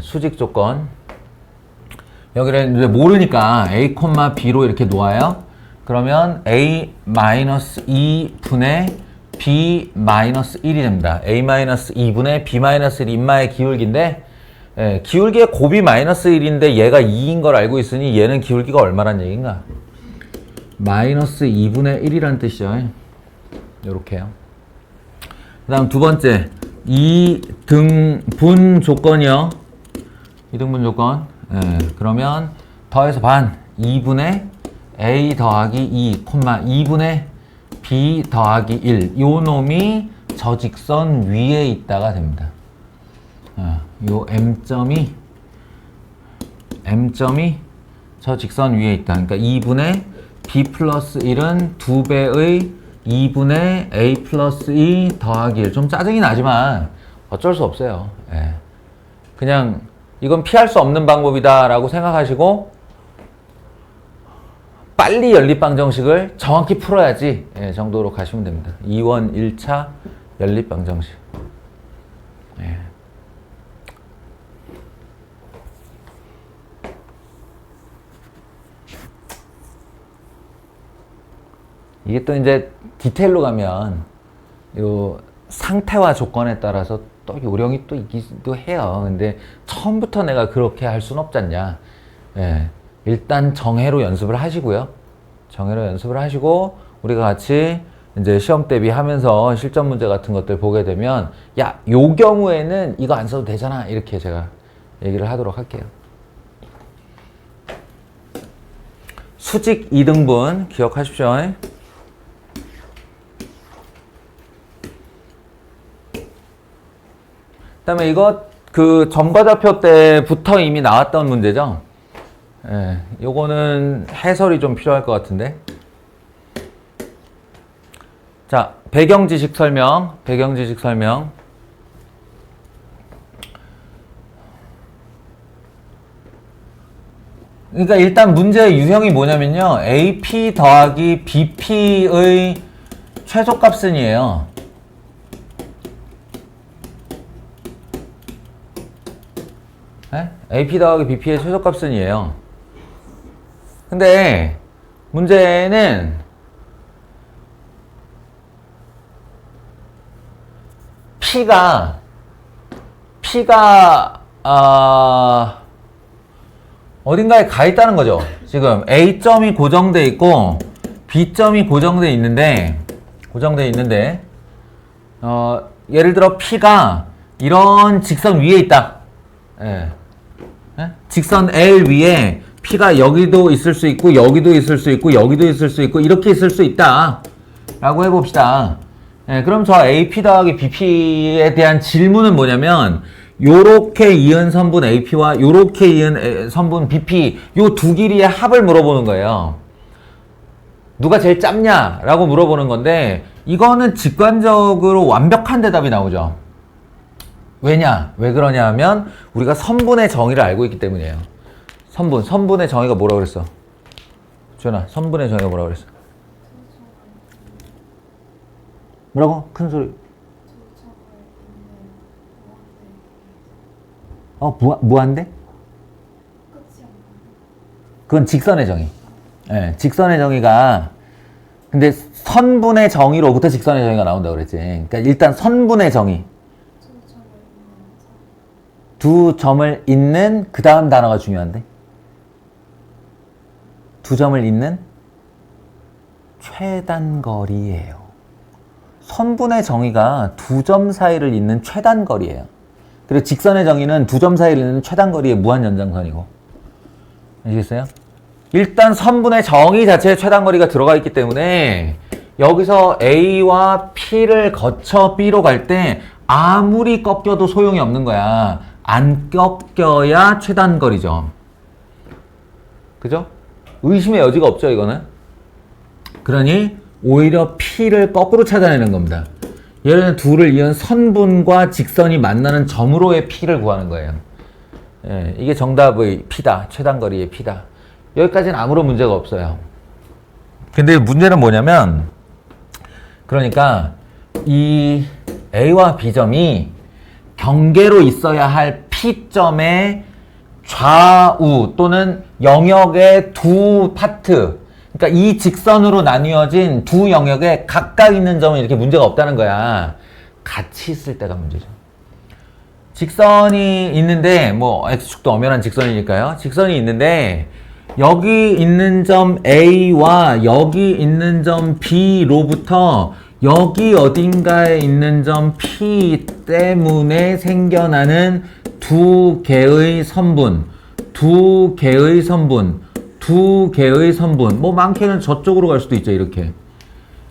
수직 조건. 여기를 이제 모르니까 a, b로 이렇게 놓아요. 그러면 a-2분의 b-1이 됩니다. a-2분의 b-1이 인마의 기울기인데 기울기의 곱이 -1인데 얘가 2인 걸 알고 있으니 얘는 기울기가 얼마란 얘기인가? -2분의 1이란 뜻이죠. 요렇게요. 그 다음 두 번째 2등분 조건이요. 2등분 조건. 그러면 더해서 반 2분의 a 더하기 2, 2분의 b 더하기 1. 요 놈이 저 직선 위에 있다가 됩니다. 요 m점이 저 직선 위에 있다. 그러니까 2분의 b 플러스 1은 2배의 2분의 a 플러스 2 더하기 1. 좀 짜증이 나지만 어쩔 수 없어요. 그냥 이건 피할 수 없는 방법이다 라고 생각하시고 빨리 연립방정식을 정확히 풀어야지 정도로 가시면 됩니다. 2원 1차 연립방정식. 이게 또 이제 디테일로 가면 요 상태와 조건에 따라서 또 요령이 또 있기도 해요. 근데 처음부터 내가 그렇게 할 순 없잖냐. 예. 일단 정해로 연습을 하시고요. 정해로 연습을 하시고 우리가 같이 이제 시험 대비하면서 실전 문제 같은 것들 보게 되면 야, 요 경우에는 이거 안 써도 되잖아. 이렇게 제가 얘기를 하도록 할게요. 수직 2등분 기억하십시오. 그다음에 이거 그 점과좌표 때부터 이미 나왔던 문제죠. 예, 요거는 해설이 좀 필요할 것 같은데. 자, 배경 지식 설명. 그러니까 일단 문제의 유형이 뭐냐면요. AP 더하기 BP의 최소값은이에요. 네? AP 더하기 BP의 최소값은이에요. 근데 문제는 P가 어딘가에 가 있다는 거죠. 지금 A점이 고정돼 있고 B점이 고정돼 있는데 예를 들어 P가 이런 직선 위에 있다. 예. 예? 직선 L 위에 P가 여기도 있을 수 있고 여기도 있을 수 있고 여기도 있을 수 있고 이렇게 있을 수 있다 라고 해봅시다. 예, 그럼 저 AP 더하기 BP에 대한 질문은 뭐냐면 요렇게 이은 선분 AP와 요렇게 이은 선분 BP 요 두 길이의 합을 물어보는 거예요. 누가 제일 짧냐 라고 물어보는 건데 이거는 직관적으로 완벽한 대답이 나오죠. 왜냐? 왜 그러냐 하면 우리가 선분의 정의를 알고 있기 때문이에요. 선분의 정의가 뭐라고 그랬어? 주연아, 선분의 정의가 뭐라고 그랬어? 뭐라고? 큰 소리. 무한대? 그건 직선의 정의. 예, 직선의 정의가 근데 선분의 정의로부터 직선의 정의가 나온다고 그랬지. 그러니까 일단 선분의 정의. 두 점을 잇는 그 다음 단어가 중요한데. 두 점을 잇는 최단거리예요. 선분의 정의가 두 점 사이를 잇는 최단거리예요. 그리고 직선의 정의는 두 점 사이를 잇는 최단거리의 무한연장선이고. 아시겠어요? 일단 선분의 정의 자체에 최단거리가 들어가 있기 때문에 여기서 A와 P를 거쳐 B로 갈 때 아무리 꺾여도 소용이 없는 거야. 안 꺾여야 최단거리죠. 그죠? 의심의 여지가 없죠, 이거는. 그러니 오히려 P를 거꾸로 찾아내는 겁니다. 얘는 둘을 이은 선분과 직선이 만나는 점으로의 P를 구하는 거예요. 예, 이게 정답의 P다. 최단거리의 P다. 여기까지는 아무런 문제가 없어요. 근데 문제는 뭐냐면 그러니까 이 A와 B점이 경계로 있어야 할 P점의 좌우 또는 영역의 두 파트, 그러니까 이 직선으로 나뉘어진 두 영역에 각각 있는 점은 이렇게 문제가 없다는 거야. 같이 있을 때가 문제죠. 직선이 있는데 뭐 X축도 엄연한 직선이니까요. 직선이 있는데 여기 있는 점 A와 여기 있는 점 B로부터 여기 어딘가에 있는 점 P 때문에 생겨나는 두 개의 선분, 뭐 많게는 저쪽으로 갈 수도 있죠, 이렇게.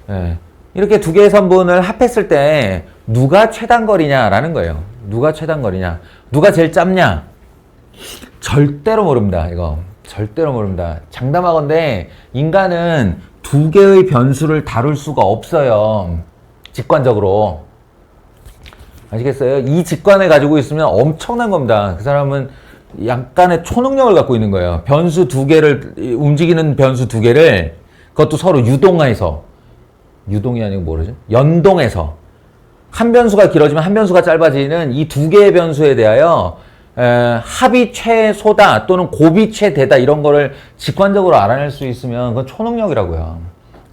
예. 이렇게 두 개의 선분을 합했을 때 누가 최단거리냐라는 거예요. 누가 최단거리냐. 누가 제일 짧냐. 절대로 모릅니다, 이거. 절대로 모릅니다. 장담하건대 인간은 두 개의 변수를 다룰 수가 없어요. 직관적으로. 아시겠어요? 이 직관을 가지고 있으면 엄청난 겁니다. 그 사람은 약간의 초능력을 갖고 있는 거예요. 변수 두 개를, 움직이는 변수 두 개를, 그것도 서로 유동이 아니고 뭐라죠? 연동해서. 한 변수가 길어지면 한 변수가 짧아지는 이 두 개의 변수에 대하여 합이 최소다 또는 곱이 최대다 이런 거를 직관적으로 알아낼 수 있으면 그건 초능력이라고요.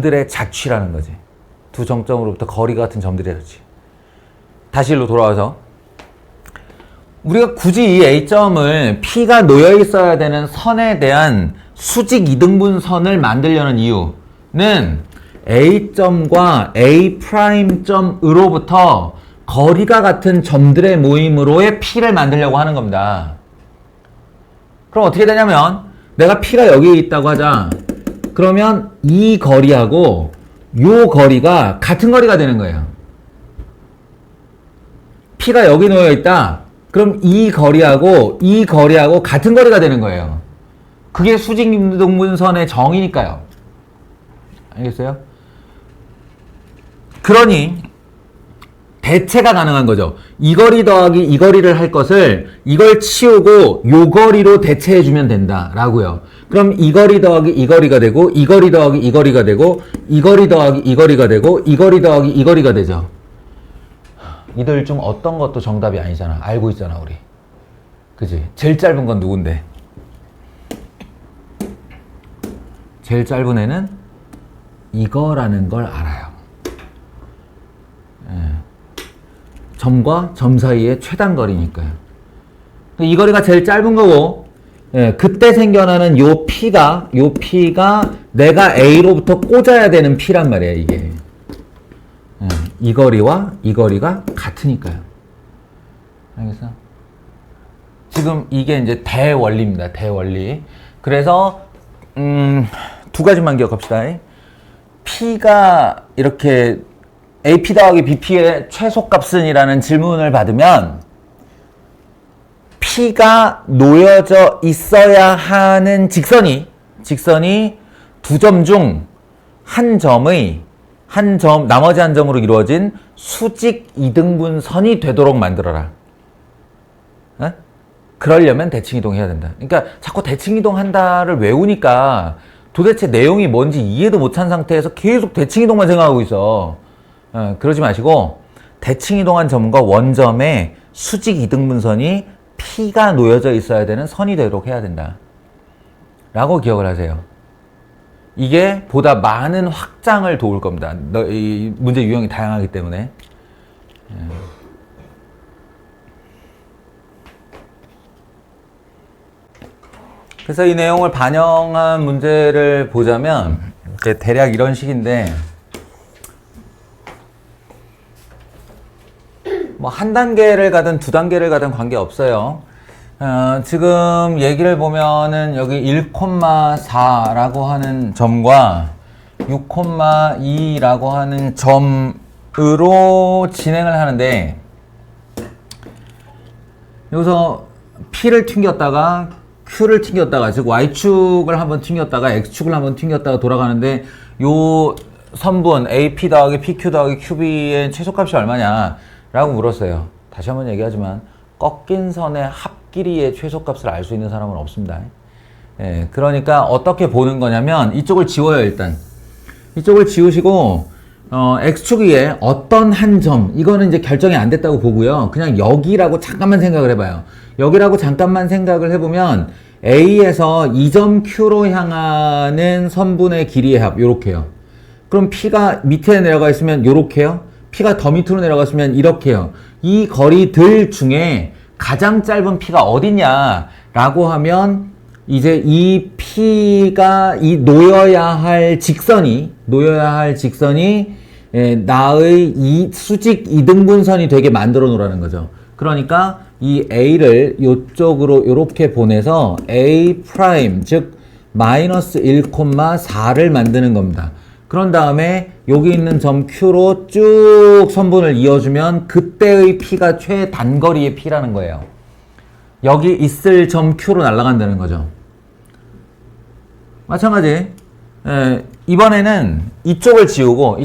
점들의 자취라는 거지. 두 정점으로부터 거리가 같은 점들의 자취. 다시 일로 돌아와서 우리가 굳이 이 A점을 P가 놓여 있어야 되는 선에 대한 수직 이등분선을 만들려는 이유는 A점과 A'점으로부터 거리가 같은 점들의 모임으로의 P를 만들려고 하는 겁니다. 그럼 어떻게 되냐면 내가 P가 여기 있다고 하자. 그러면 이 거리하고 요 거리가 같은 거리가 되는 거예요. P가 여기 놓여 있다. 그럼 이 거리하고 같은 거리가 되는 거예요. 그게 수직이등분선의 정의니까요. 알겠어요? 그러니 대체가 가능한 거죠. 이 거리 더하기 이 거리를 할 것을 이걸 치우고 요 거리로 대체해 주면 된다라고요. 그럼 이 거리 더하기 이 거리가 되고 이 거리 더하기 이 거리가 되고 이 거리 더하기 이 거리가 되고 이 거리 더하기 이 거리가 되죠. 이들 중 어떤 것도 정답이 아니잖아. 알고 있잖아 우리. 그지? 제일 짧은 건 누군데? 제일 짧은 애는 이거라는 걸 알아요. 점과 점 사이의 최단 거리니까요. 이 거리가 제일 짧은 거고 예, 그때 생겨나는 요 P가 내가 A로부터 꽂아야 되는 P란 말이에요, 이게. 예, 이 거리와 이 거리가 같으니까요. 알겠어? 지금 이게 이제 대원리입니다, 대원리. 그래서, 두 가지만 기억합시다. P가 이렇게 AP 더하기 BP의 최소값은이라는 질문을 받으면 P가 놓여져 있어야 하는 직선이 두 점 중 나머지 한 점으로 이루어진 수직 이등분선이 되도록 만들어라. 어? 그러려면 대칭이동 해야 된다. 그러니까 자꾸 대칭이동 한다를 외우니까 도대체 내용이 뭔지 이해도 못한 상태에서 계속 대칭이동만 생각하고 있어. 그러지 마시고 대칭이동한 점과 원점의 수직 이등분선이 P가 놓여져 있어야 되는 선이 되도록 해야 된다. 라고 기억을 하세요. 이게 보다 많은 확장을 도울 겁니다. 이 문제 유형이 다양하기 때문에. 그래서 이 내용을 반영한 문제를 보자면 대략 이런 식인데 뭐 한 단계를 가든 두 단계를 가든 관계없어요. 지금 얘기를 보면은 여기 1,4라고 하는 점과 6,2라고 하는 점으로 진행을 하는데 여기서 P를 튕겼다가 Q를 튕겼다가 즉 Y축을 한번 튕겼다가 X축을 한번 튕겼다가 돌아가는데 요 선분 AP 더하기 PQ 더하기 QB의 최소값이 얼마냐 라고 물었어요. 다시 한번 얘기하지만 꺾인 선의 합길이의 최소값을 알 수 있는 사람은 없습니다. 예, 그러니까 어떻게 보는 거냐면 이쪽을 지워요. 일단 이쪽을 지우시고 X축 위에 어떤 한 점 이거는 이제 결정이 안 됐다고 보고요. 그냥 여기라고 잠깐만 생각을 해봐요. 여기라고 잠깐만 생각을 해보면 A에서 이 점 Q로 향하는 선분의 길이의 합 요렇게요. 그럼 P가 밑에 내려가 있으면 요렇게요. P가 더 밑으로 내려갔으면 이렇게요. 이 거리들 중에 가장 짧은 P가 어디냐 라고 하면 이제 이 P가 이 놓여야 할 직선이 나의 이 수직 이등분선이 되게 만들어 놓으라는 거죠. 그러니까 이 A를 이쪽으로 이렇게 보내서 A 프라임 즉 마이너스 1,4를 만드는 겁니다. 그런 다음에 여기 있는 점 Q로 쭉 선분을 이어주면 그때의 P가 최단거리의 P라는 거예요. 여기 있을 점 Q로 날아간다는 거죠. 마찬가지. 이번에는 이쪽을 지우고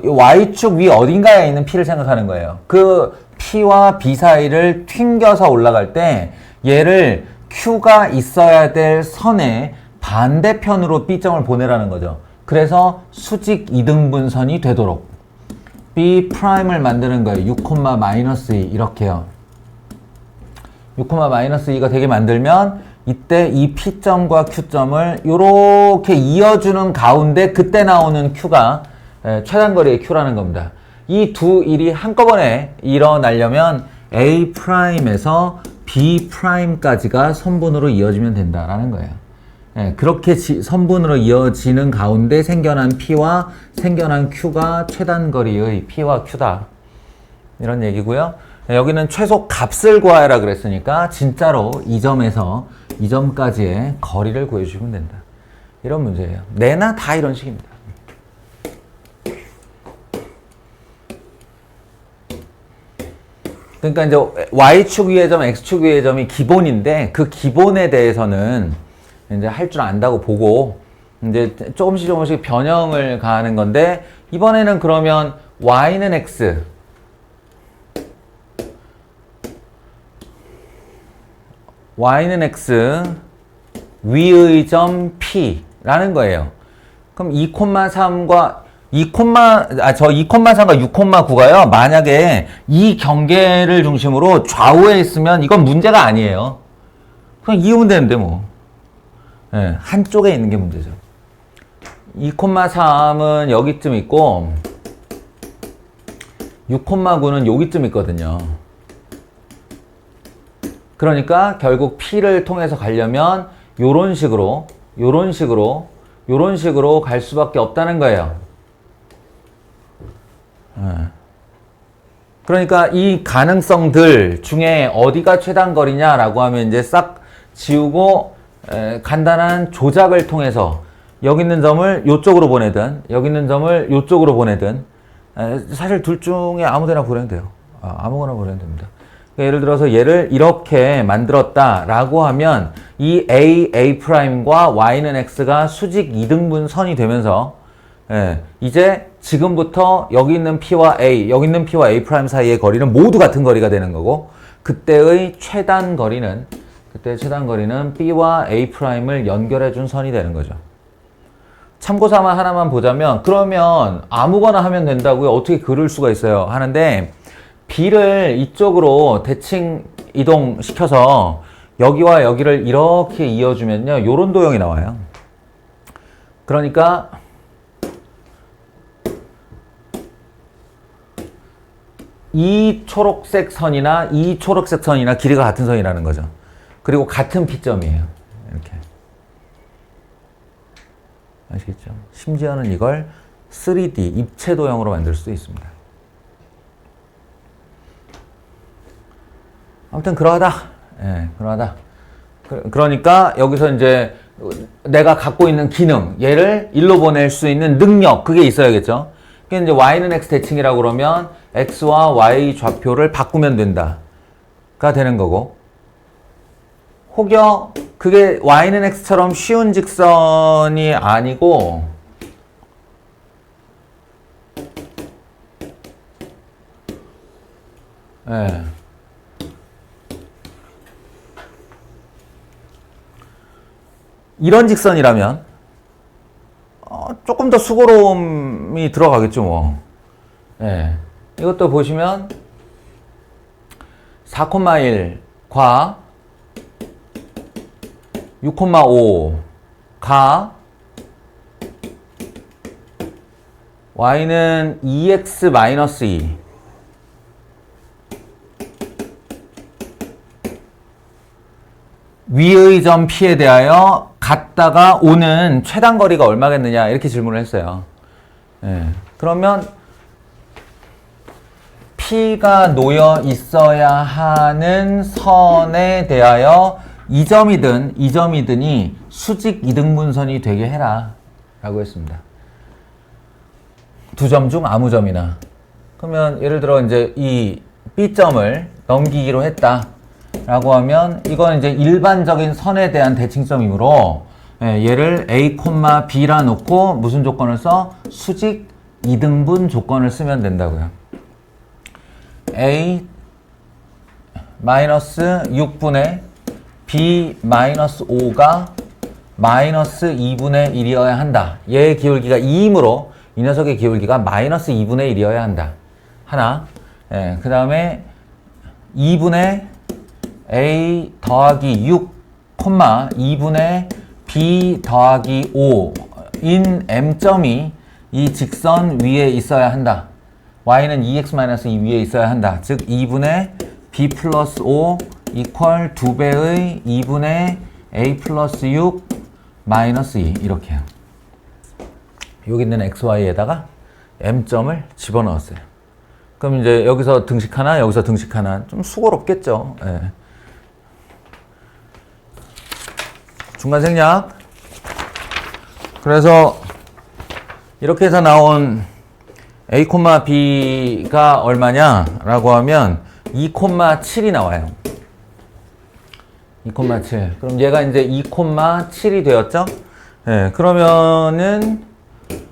Y축 위 어딘가에 있는 P를 생각하는 거예요. 그 P와 B 사이를 튕겨서 올라갈 때 얘를 Q가 있어야 될 선의 반대편으로 B점을 보내라는 거죠. 그래서 수직 이등분선이 되도록 B'을 만드는 거예요. 6,-2 이렇게요. 6,-2가 되게 만들면 이때 이 P점과 Q점을 이렇게 이어주는 가운데 그때 나오는 Q가 최단거리의 Q라는 겁니다. 이 두 일이 한꺼번에 일어나려면 A'에서 B'까지가 선분으로 이어지면 된다라는 거예요. 그렇게 선분으로 이어지는 가운데 생겨난 P와 생겨난 Q가 최단거리의 P와 Q다. 이런 얘기고요. 여기는 최소 값을 구하라 그랬으니까 진짜로 이 점에서 이 점까지의 거리를 구해주시면 된다. 이런 문제예요. 내나 다 이런 식입니다. 그러니까 이제 Y축 위의 점, X축 위의 점이 기본인데 그 기본에 대해서는 이제 할 줄 안다고 보고 이제 조금씩 변형을 가하는 건데 이번에는 그러면 Y는 X 위의 점 P라는 거예요. 그럼 2,3과 2,3과 6,9가요. 만약에 이 경계를 중심으로 좌우에 있으면 이건 문제가 아니에요. 그냥 이으면 되는데 뭐. 네, 한쪽에 있는 게 문제죠. 2,3은 여기쯤 있고 6,9는 여기쯤 있거든요. 그러니까 결국 P를 통해서 가려면 요런 식으로 갈 수밖에 없다는 거예요. 그러니까 이 가능성들 중에 어디가 최단거리냐라고 하면 이제 싹 지우고 간단한 조작을 통해서 여기 있는 점을 요쪽으로 보내든 여기 있는 점을 요쪽으로 보내든 사실 둘 중에 아무데나 보내면 돼요. 아무거나 보내면 됩니다. 그러니까 예를 들어서 얘를 이렇게 만들었다라고 하면 이 A'A'과 Y는 X가 수직 이등분 선이 되면서 이제 지금부터 여기 있는 P와 A, 여기 있는 P와 A' 사이의 거리는 모두 같은 거리가 되는 거고 그때의 최단 거리는 B와 A'을 연결해 준 선이 되는 거죠. 참고삼아 하나만 보자면 그러면 아무거나 하면 된다고요? 어떻게 그럴 수가 있어요? 하는데 B를 이쪽으로 대칭 이동시켜서 여기와 여기를 이렇게 이어주면요. 요런 도형이 나와요. 그러니까 이 초록색 선이나 이 초록색 선이나 길이가 같은 선이라는 거죠. 그리고 같은 P점이에요. 이렇게. 아시겠죠? 심지어는 이걸 3D 입체 도형으로 만들 수도 있습니다. 아무튼 그러하다. 그러하다. 그러니까 여기서 이제 내가 갖고 있는 기능, 얘를 일로 보낼 수 있는 능력, 그게 있어야겠죠. 그게 이제 y는 x 대칭이라고 그러면 x와 y 좌표를 바꾸면 된다가 되는 거고, 혹여 그게 y는 x처럼 쉬운 직선이 아니고 이런 직선이라면 조금 더 수고로움이 들어가겠죠 뭐. 이것도 보시면 4,1과 6,5가 y는 2x-2 위의 점 P에 대하여 갔다가 오는 최단거리가 얼마겠느냐 이렇게 질문을 했어요. 그러면 P가 놓여 있어야 하는 선에 대하여 이 점이든이 수직 이등분선이 되게 해라 라고 했습니다. 두 점 중 아무 점이나. 그러면 예를 들어 이제 이 B점을 넘기기로 했다 라고 하면 이건 이제 일반적인 선에 대한 대칭점이므로 얘를 A, B라 놓고 무슨 조건을 써? 수직 이등분 조건을 쓰면 된다고요. A 마이너스 6분의 B 마이너스 5가 마이너스 2분의 1이어야 한다. 얘의 기울기가 2이므로 이 녀석의 기울기가 마이너스 2분의 1이어야 한다. 하나. 그 다음에 2분의 A 더하기 6, 2분의 B 더하기 5인 M점이 이 직선 위에 있어야 한다. Y는 2x-2 위에 있어야 한다. 즉 2분의 B 플러스 5 이퀄 2배의 2분의 A 플러스 6 마이너스 2 이렇게요. 여기 있는 XY에다가 M점을 집어넣었어요. 그럼 이제 여기서 등식 하나, 여기서 등식 하나 좀 수고롭겠죠. 중간 생략. 그래서 이렇게 해서 나온 A, B가 얼마냐라고 하면 2,7이 나와요. 2,7. 그럼 얘가 이제 2,7이 되었죠? 그러면은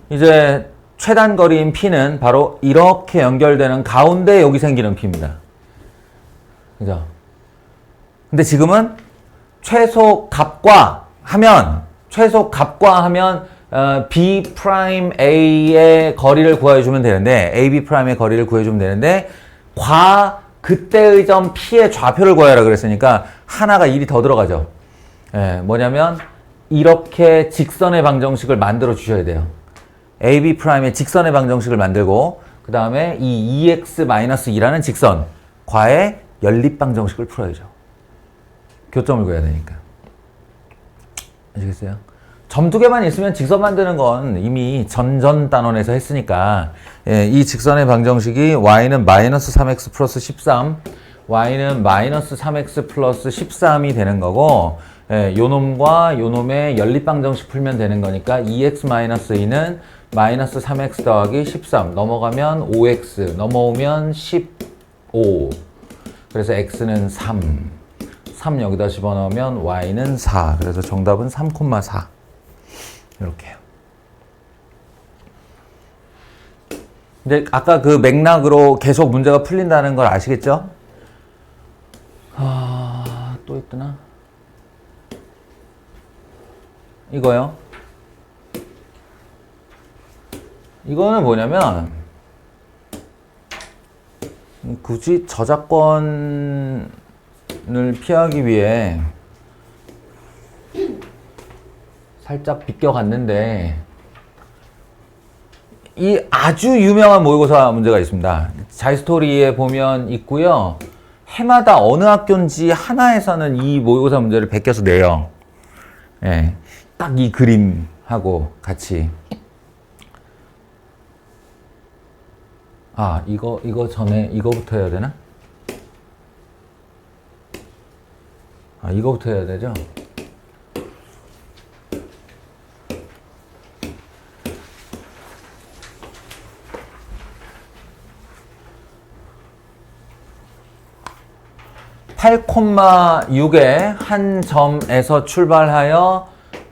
이제 최단 거리인 P는 바로 이렇게 연결되는 가운데 여기 생기는 P입니다. 그죠? 근데 지금은 최소 값과 하면 B 프라임 A의 거리를 구해주면 되는데 AB 프라임의 거리를 구해주면 되는데 그때의 점 P의 좌표를 구하라 그랬으니까 하나가 일이 더 들어가죠. 뭐냐면 이렇게 직선의 방정식을 만들어 주셔야 돼요. AB 프라임의 직선의 방정식을 만들고 그 다음에 이 2x-2라는 직선 과의 연립 방정식을 풀어야죠. 교점을 그어야 되니까. 아시겠어요? 점 두 개만 있으면 직선 만드는 건 이미 전전 단원에서 했으니까, 예, 이 직선의 방정식이 y는 마이너스 3x 플러스 13, y는 마이너스 3x 플러스 13이 되는 거고, 예, 요놈과 요놈의 연립방정식 풀면 되는 거니까 2x 마이너스 2는 마이너스 3x 더하기 13 넘어가면 5x 넘어오면 15. 그래서 x는 3 여기다 집어넣으면 y는 4. 그래서 정답은 3,4 이렇게요. 이제 아까 그 맥락으로 계속 문제가 풀린다는 걸 아시겠죠? 또 있더나? 이거요. 이거는 뭐냐면 굳이 저작권을 피하기 위해 살짝 비껴갔는데 이 아주 유명한 모의고사 문제가 있습니다. 자이스토리에 보면 있고요. 해마다 어느 학교인지 하나에서는 이 모의고사 문제를 베껴서 내요. 예, 딱 이 그림하고 같이. 이거 전에 이거부터 해야 되나? 이거부터 해야 되죠? (8,6의) 한 점에서 출발하여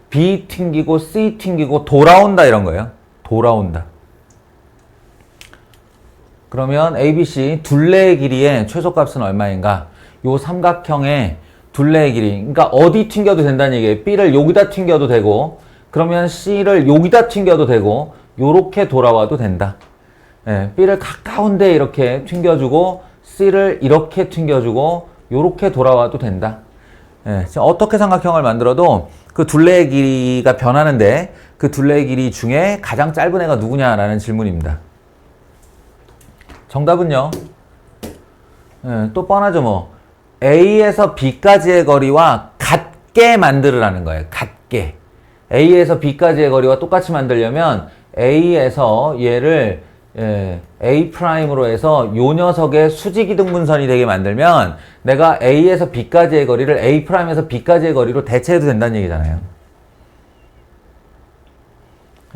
B 튕기고 C 튕기고 돌아온다 이런 거예요. 돌아온다. 그러면 ABC 둘레의 길이의 최소값은 얼마인가? 요 삼각형의 둘레의 길이. 그러니까 어디 튕겨도 된다는 얘기예요. B를 여기다 튕겨도 되고, 그러면 C를 여기다 튕겨도 되고, 요렇게 돌아와도 된다. 예, B를 가까운데 이렇게 튕겨주고, C를 이렇게 튕겨주고, 요렇게 돌아와도 된다. 예, 어떻게 삼각형을 만들어도 그 둘레의 길이가 변하는데, 그 둘레의 길이 중에 가장 짧은 애가 누구냐라는 질문입니다. 정답은요. 예, 또 뻔하죠 뭐. A에서 B까지의 거리와 같게 만들으라는 거예요. 같게. A에서 B까지의 거리와 똑같이 만들려면 A에서 얘를 A'으로 해서 요 녀석의 수직이등분선이 되게 만들면 내가 A에서 B까지의 거리를 A'에서 B까지의 거리로 대체해도 된다는 얘기잖아요.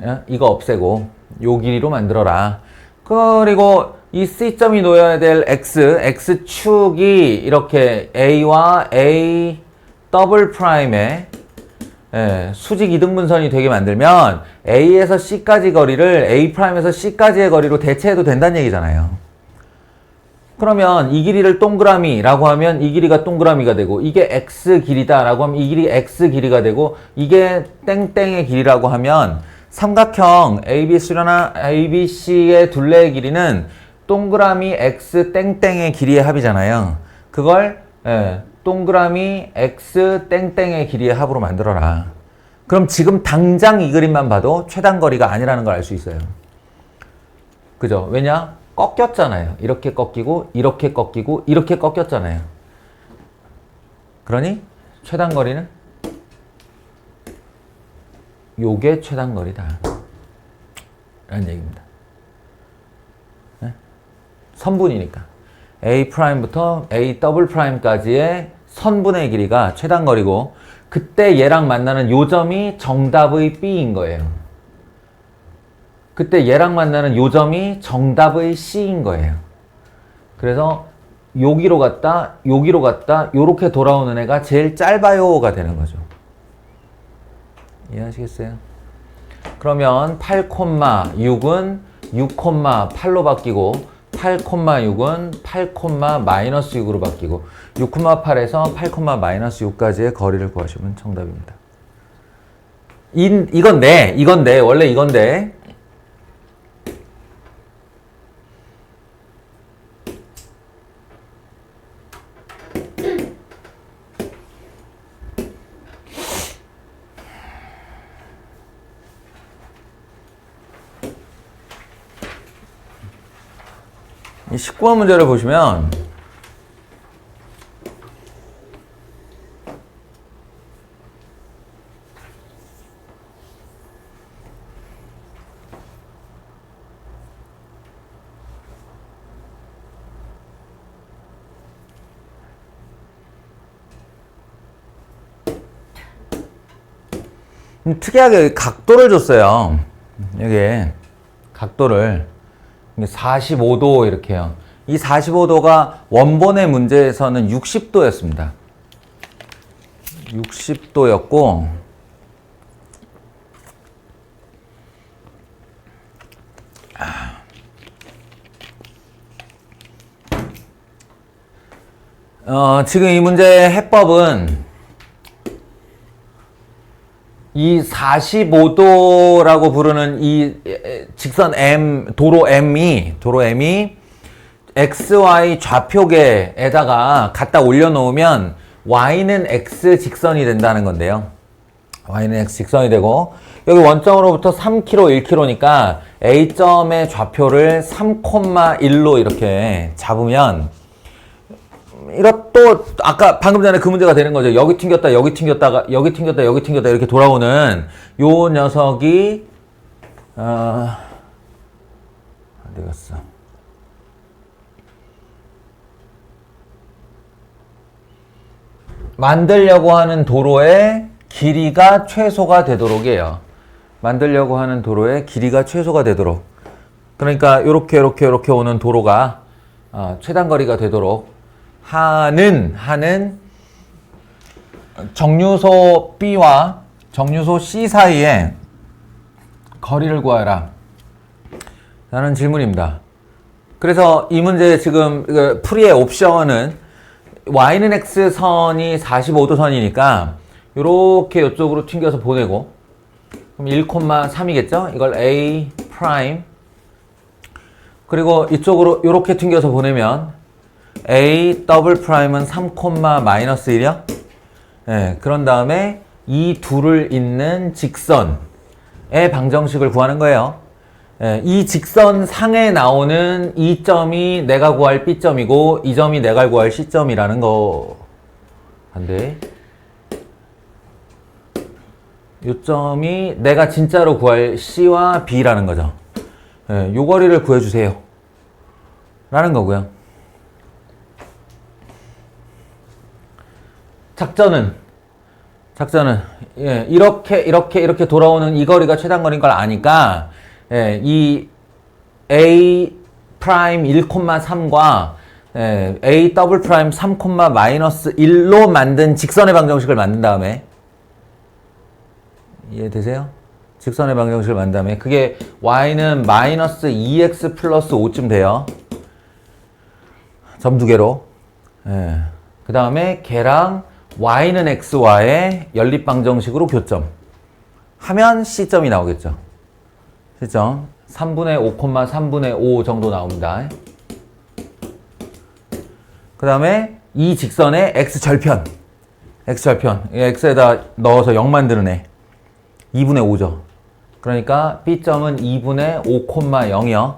예? 이거 없애고 요 길이로 만들어라. 그리고 이 C점이 놓여야 될 X축이 이렇게 A와 A 더블 프라임의 수직 이등분선이 되게 만들면 A에서 C까지 거리를 A'에서 C까지의 거리로 대체해도 된다는 얘기잖아요. 그러면 이 길이를 동그라미라고 하면 이 길이가 동그라미가 되고, 이게 X 길이다라고 하면 이 길이 X 길이가 되고, 이게 땡땡의 길이라고 하면 삼각형 ABC의 둘레의 길이는 동그라미 X 땡땡의 길이의 합이잖아요. 그걸 동그라미 X 땡땡의 길이의 합으로 만들어라. 그럼 지금 당장 이 그림만 봐도 최단거리가 아니라는 걸 알 수 있어요. 그죠? 왜냐? 꺾였잖아요. 이렇게 꺾이고 이렇게 꺾이고 이렇게 꺾였잖아요. 그러니 최단거리는 요게 최단거리다 라는 얘기입니다. 선분이니까 A'부터 A 더블 프라임까지의 선분의 길이가 최단거리고, 그때 얘랑 만나는 요 점이 정답의 B인 거예요. 그때 얘랑 만나는 요 점이 정답의 C인 거예요. 그래서 여기로 갔다 여기로 갔다 요렇게 돌아오는 애가 제일 짧아요가 되는 거죠. 이해하시겠어요? 그러면 8,6은 6,8로 바뀌고, 8,6은 8,-6으로 바뀌고, 6,8에서 8,-6까지의 거리를 구하시면 정답입니다. 이건데, 원래 이건데. 이 19번 문제를 보시면 특이하게 각도를 줬어요. 여기 각도를 45도 이렇게요. 이 45도가 원본의 문제에서는 60도였습니다. 60도였고 지금 이 문제의 해법은 이 45도라고 부르는 이 직선 M, 도로 M이 XY 좌표계에다가 갖다 올려놓으면 Y는 X 직선이 된다는 건데요. Y는 X 직선이 되고, 여기 원점으로부터 3km, 1km니까 A점의 좌표를 3,1로 이렇게 잡으면, 또 아까 방금 전에 그 문제가 되는 거죠. 여기 튕겼다, 여기 튕겼다가, 여기 튕겼다, 여기 튕겼다 이렇게 돌아오는 요 녀석이 어디 갔어? 만들려고 하는 도로의 길이가 최소가 되도록이에요. 만들려고 하는 도로의 길이가 최소가 되도록. 그러니까 요렇게 오는 도로가 최단거리가 되도록 하는 정류소 B와 정류소 C 사이에 거리를 구하라 라는 질문입니다. 그래서 이 문제 지금 풀이의 옵션은 Y는 X선이 45도 선이니까 요렇게 이쪽으로 튕겨서 보내고, 그럼 1,3이겠죠? 이걸 A 프라임, 그리고 이쪽으로 요렇게 튕겨서 보내면 A 더블 프라임은 3,-1이요? 네, 그런 다음에 이 둘을 잇는 직선의 방정식을 구하는 거예요. 예, 이 직선 상에 나오는 이 점이 내가 구할 B점이고 이 점이 내가 구할 C점이라는 거. 한데 이 점이 내가 진짜로 구할 C와 B라는 거죠. 예, 요 거리를 구해주세요 라는 거고요. 작전은 예, 이렇게 돌아오는 이 거리가 최단거리인 걸 아니까, 예, 이 A 프라임 1,3과 A 더블 프라임 3,-1로 만든 직선의 방정식을 만든 다음에, 이해되세요? 직선의 방정식을 만든 다음에 그게 Y는 마이너스 2x 플러스 5쯤 돼요. 점 두 개로. 예. 그 다음에 걔랑 Y는 X와의 연립방정식으로 교점 하면 C점이 나오겠죠. C점 3분의 5, 3분의 5 정도 나옵니다. 그 다음에 이 직선의 X절편 X에다 넣어서 0 만드는 애 2분의 5죠. 그러니까 B점은 2분의 5,0이요.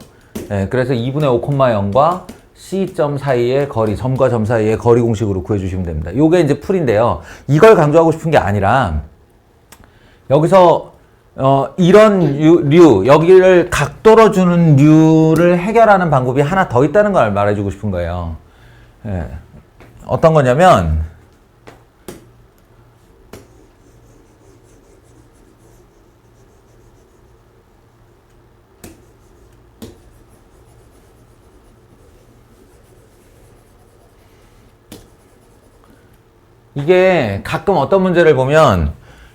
예, 그래서 2분의 5,0과 C점 사이의 거리, 점과 점 사이의 거리 공식으로 구해주시면 됩니다. 요게 이제 풀인데요. 이걸 강조하고 싶은 게 아니라, 여기서, 이런 류, 여기를 각도로 주는 류를 해결하는 방법이 하나 더 있다는 걸 말해주고 싶은 거예요. 예. 어떤 거냐면, 이게 가끔 어떤 문제를 보면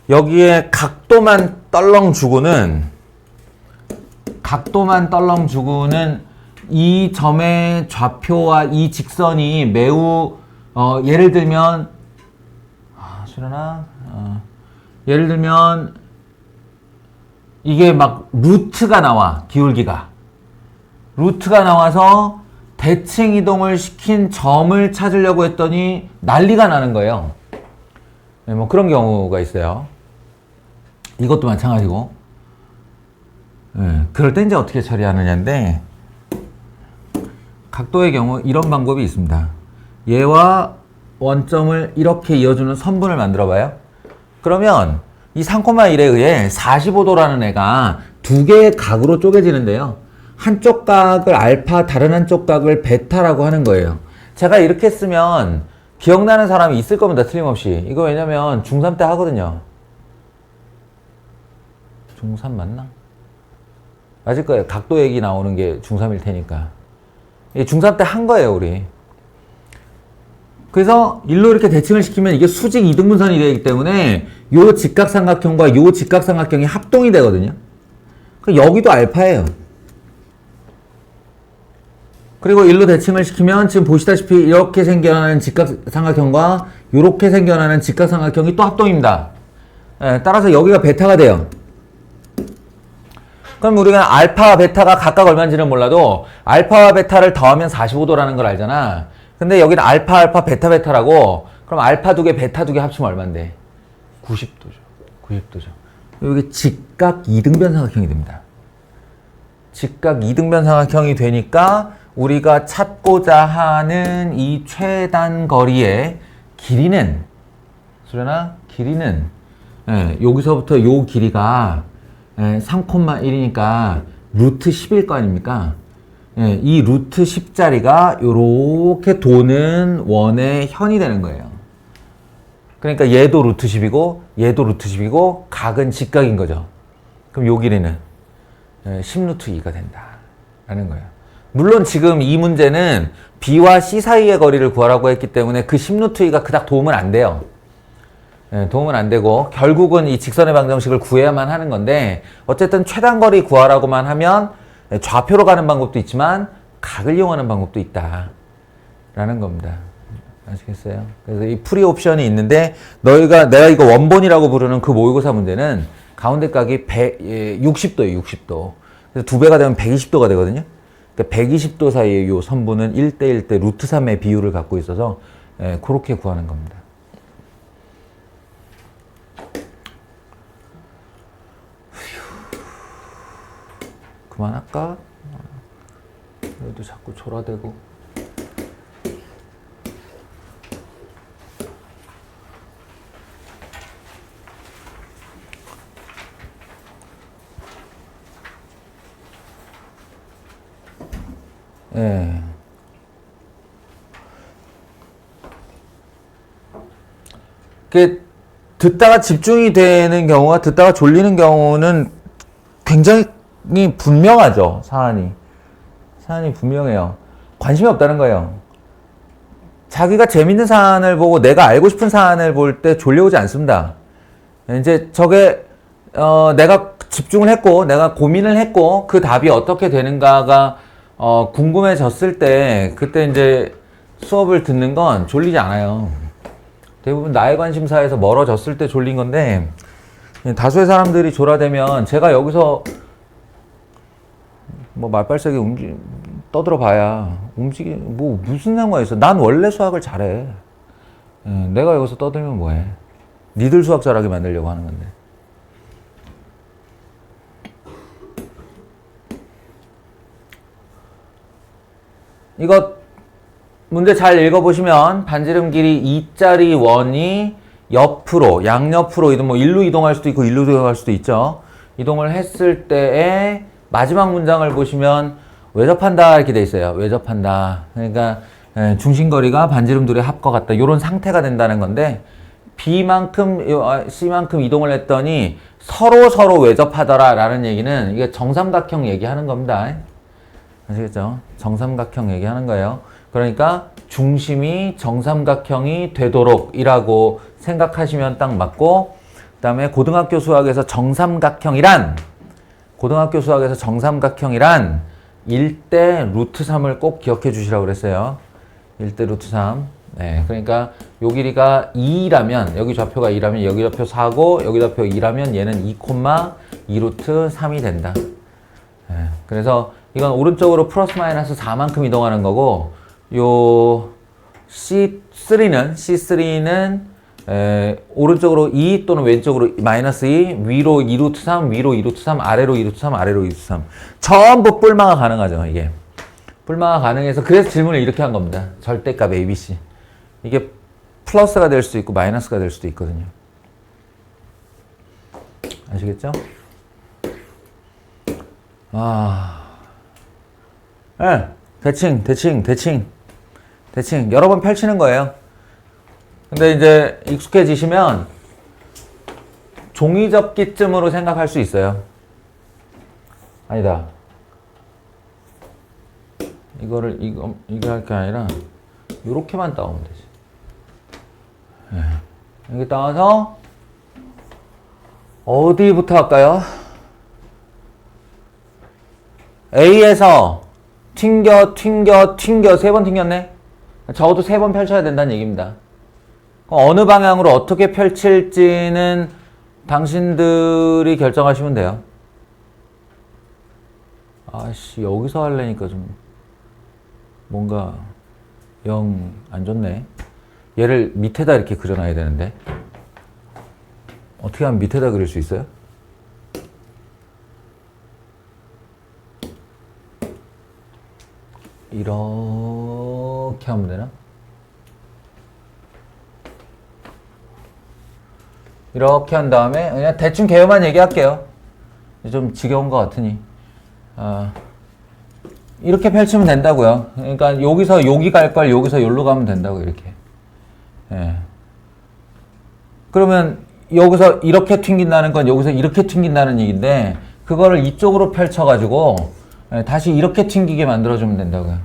여기에 각도만 떨렁 주고는 이 점의 좌표와 이 직선이 매우 예를 들면 예를 들면 이게 막 루트가 나와. 기울기가 루트가 나와서 대칭 이동을 시킨 점을 찾으려고 했더니 난리가 나는 거예요. 네, 뭐 그런 경우가 있어요. 이것도 마찬가지고. 네, 그럴 때 이제 어떻게 처리하느냐인데, 각도의 경우 이런 방법이 있습니다. 얘와 원점을 이렇게 이어주는 선분을 만들어 봐요. 그러면 이 3,1에 의해 45도라는 애가 두 개의 각으로 쪼개지는데요. 한쪽 각을 알파, 다른 한쪽 각을 베타라고 하는 거예요. 제가 이렇게 쓰면 기억나는 사람이 있을 겁니다. 틀림없이. 이거 왜냐면 중3 때 하거든요. 중3 맞나? 맞을 거예요. 각도 얘기 나오는 게 중3일 테니까. 이게 중3 때 한 거예요, 우리. 그래서 일로 이렇게 대칭을 시키면 이게 수직 이등분선이 되기 때문에 요 직각삼각형과 요 직각삼각형이 합동이 되거든요. 여기도 알파예요. 그리고 일로 대칭을 시키면 지금 보시다시피 이렇게 생겨나는 직각삼각형과 이렇게 생겨나는 직각삼각형이 또 합동입니다. 예, 따라서 여기가 베타가 돼요. 그럼 우리가 알파와 베타가 각각 얼마인지는 몰라도 알파와 베타를 더하면 45도라는 걸 알잖아. 근데 여기는 알파, 알파, 베타, 베타라고. 그럼 알파 두 개, 베타 두 개 합치면 얼만데? 90도죠. 90도죠. 여기 직각 이등변 삼각형이 됩니다. 직각 이등변 삼각형이 되니까 우리가 찾고자 하는 이 최단 거리의 길이는, 수련아, 길이는 여기서부터 요 길이가 3,1이니까 루트 10일 거 아닙니까? 이 루트 10자리가 요렇게 도는 원의 현이 되는 거예요. 그러니까 얘도 루트 10이고 얘도 루트 10이고 각은 직각인 거죠. 그럼 요 길이는 10루트 2가 된다 라는 거예요. 물론 지금 이 문제는 B와 C 사이의 거리를 구하라고 했기 때문에 그 10루트 2가 그닥 도움은 안 돼요. 도움은 안 되고 결국은 이 직선의 방정식을 구해야만 하는 건데 어쨌든 최단거리 구하라고만 하면 좌표로 가는 방법도 있지만 각을 이용하는 방법도 있다 라는 겁니다. 아시겠어요? 그래서 이 프리 옵션이 있는데 내가 이거 원본이라고 부르는 그 모의고사 문제는 가운데 각이 60도예요. 60도. 그래서 2배가 되면 120도가 되거든요. 그러니까 120도 사이의 요 선분은 1대1 대 루트 3의 비율을 갖고 있어서 그렇게 구하는 겁니다. 그만할까? 여기도 자꾸 졸아대고. 예. 그 듣다가 집중이 되는 경우와 듣다가 졸리는 경우는 굉장히 분명하죠. 사안이 분명해요. 관심이 없다는 거예요. 자기가 재밌는 사안을 보고 내가 알고 싶은 사안을 볼 때 졸려오지 않습니다. 이제 저게 내가 집중을 했고 내가 고민을 했고 그 답이 어떻게 되는가가 궁금해졌을 때 그때 이제 수업을 듣는 건 졸리지 않아요. 대부분 나의 관심사에서 멀어졌을 때 졸린 건데 다수의 사람들이 졸아대면 제가 여기서 뭐 말빨세게 떠들어 봐야 뭐 무슨 상관이 있어. 난 원래 수학을 잘해. 내가 여기서 떠들면 뭐해. 니들 수학 잘하게 만들려고 하는 건데. 이거 문제 잘 읽어보시면 반지름 길이 2짜리 원이 옆으로 양옆으로 뭐 일로 이동할 수도 있고 일로 이동할 수도 있죠. 이동을 했을 때의 마지막 문장을 보시면 외접한다 이렇게 돼 있어요. 외접한다. 그러니까 중심거리가 반지름 둘의 합과 같다. 이런 상태가 된다는 건데 B만큼 C만큼 이동을 했더니 서로 외접하더라 라는 얘기는 이게 정삼각형 얘기하는 겁니다. 아시겠죠? 정삼각형 얘기하는 거예요. 그러니까 중심이 정삼각형이 되도록 이라고 생각하시면 딱 맞고, 그 다음에 고등학교 수학에서 정삼각형이란 1대 루트 3을 꼭 기억해 주시라고 그랬어요. 1대 루트 3. 네, 그러니까 요 길이가 2라면, 여기 좌표가 2라면 여기 좌표 4고 여기 좌표 2라면 얘는 2, 2 루트 3이 된다. 네, 그래서 이건 오른쪽으로 플러스 마이너스 4만큼 이동하는 거고, 요 C3는 오른쪽으로 2 또는 왼쪽으로 마이너스 2, 위로 2루트 3, 위로 2루트 3, 아래로 2루트 3, 아래로 2루트 3. 전부 뿔마가 가능하죠, 이게. 뿔마가 가능해서, 그래서 질문을 이렇게 한 겁니다. 절대값 ABC. 이게 플러스가 될 수도 있고, 마이너스가 될 수도 있거든요. 아시겠죠? 네, 대칭. 여러 번 펼치는 거예요. 근데 이제 익숙해지시면 종이접기쯤으로 생각할 수 있어요. 아니다. 이거 할 게 아니라, 요렇게만 따오면 되지. 네. 여기 따와서, 어디부터 할까요? A에서 튕겨 3번 튕겼네? 적어도 3번 펼쳐야 된다는 얘기입니다. 어느 방향으로 어떻게 펼칠지는 당신들이 결정하시면 돼요. 아씨, 여기서 하려니까 좀 뭔가 영 안 좋네. 얘를 밑에다 이렇게 그려놔야 되는데 어떻게 하면 밑에다 그릴 수 있어요? 이렇게 하면 되나? 이렇게 한 다음에 그냥 대충 개요만 얘기할게요. 좀 지겨운 것 같으니 이렇게 펼치면 된다고요. 그러니까 여기서 여기 갈 걸 여기서 여기로 가면 된다고 이렇게. 예. 그러면 여기서 이렇게 튕긴다는 건 여기서 이렇게 튕긴다는 얘기인데 그거를 이쪽으로 펼쳐가지고 다시 이렇게 튕기게 만들어주면 된다고요.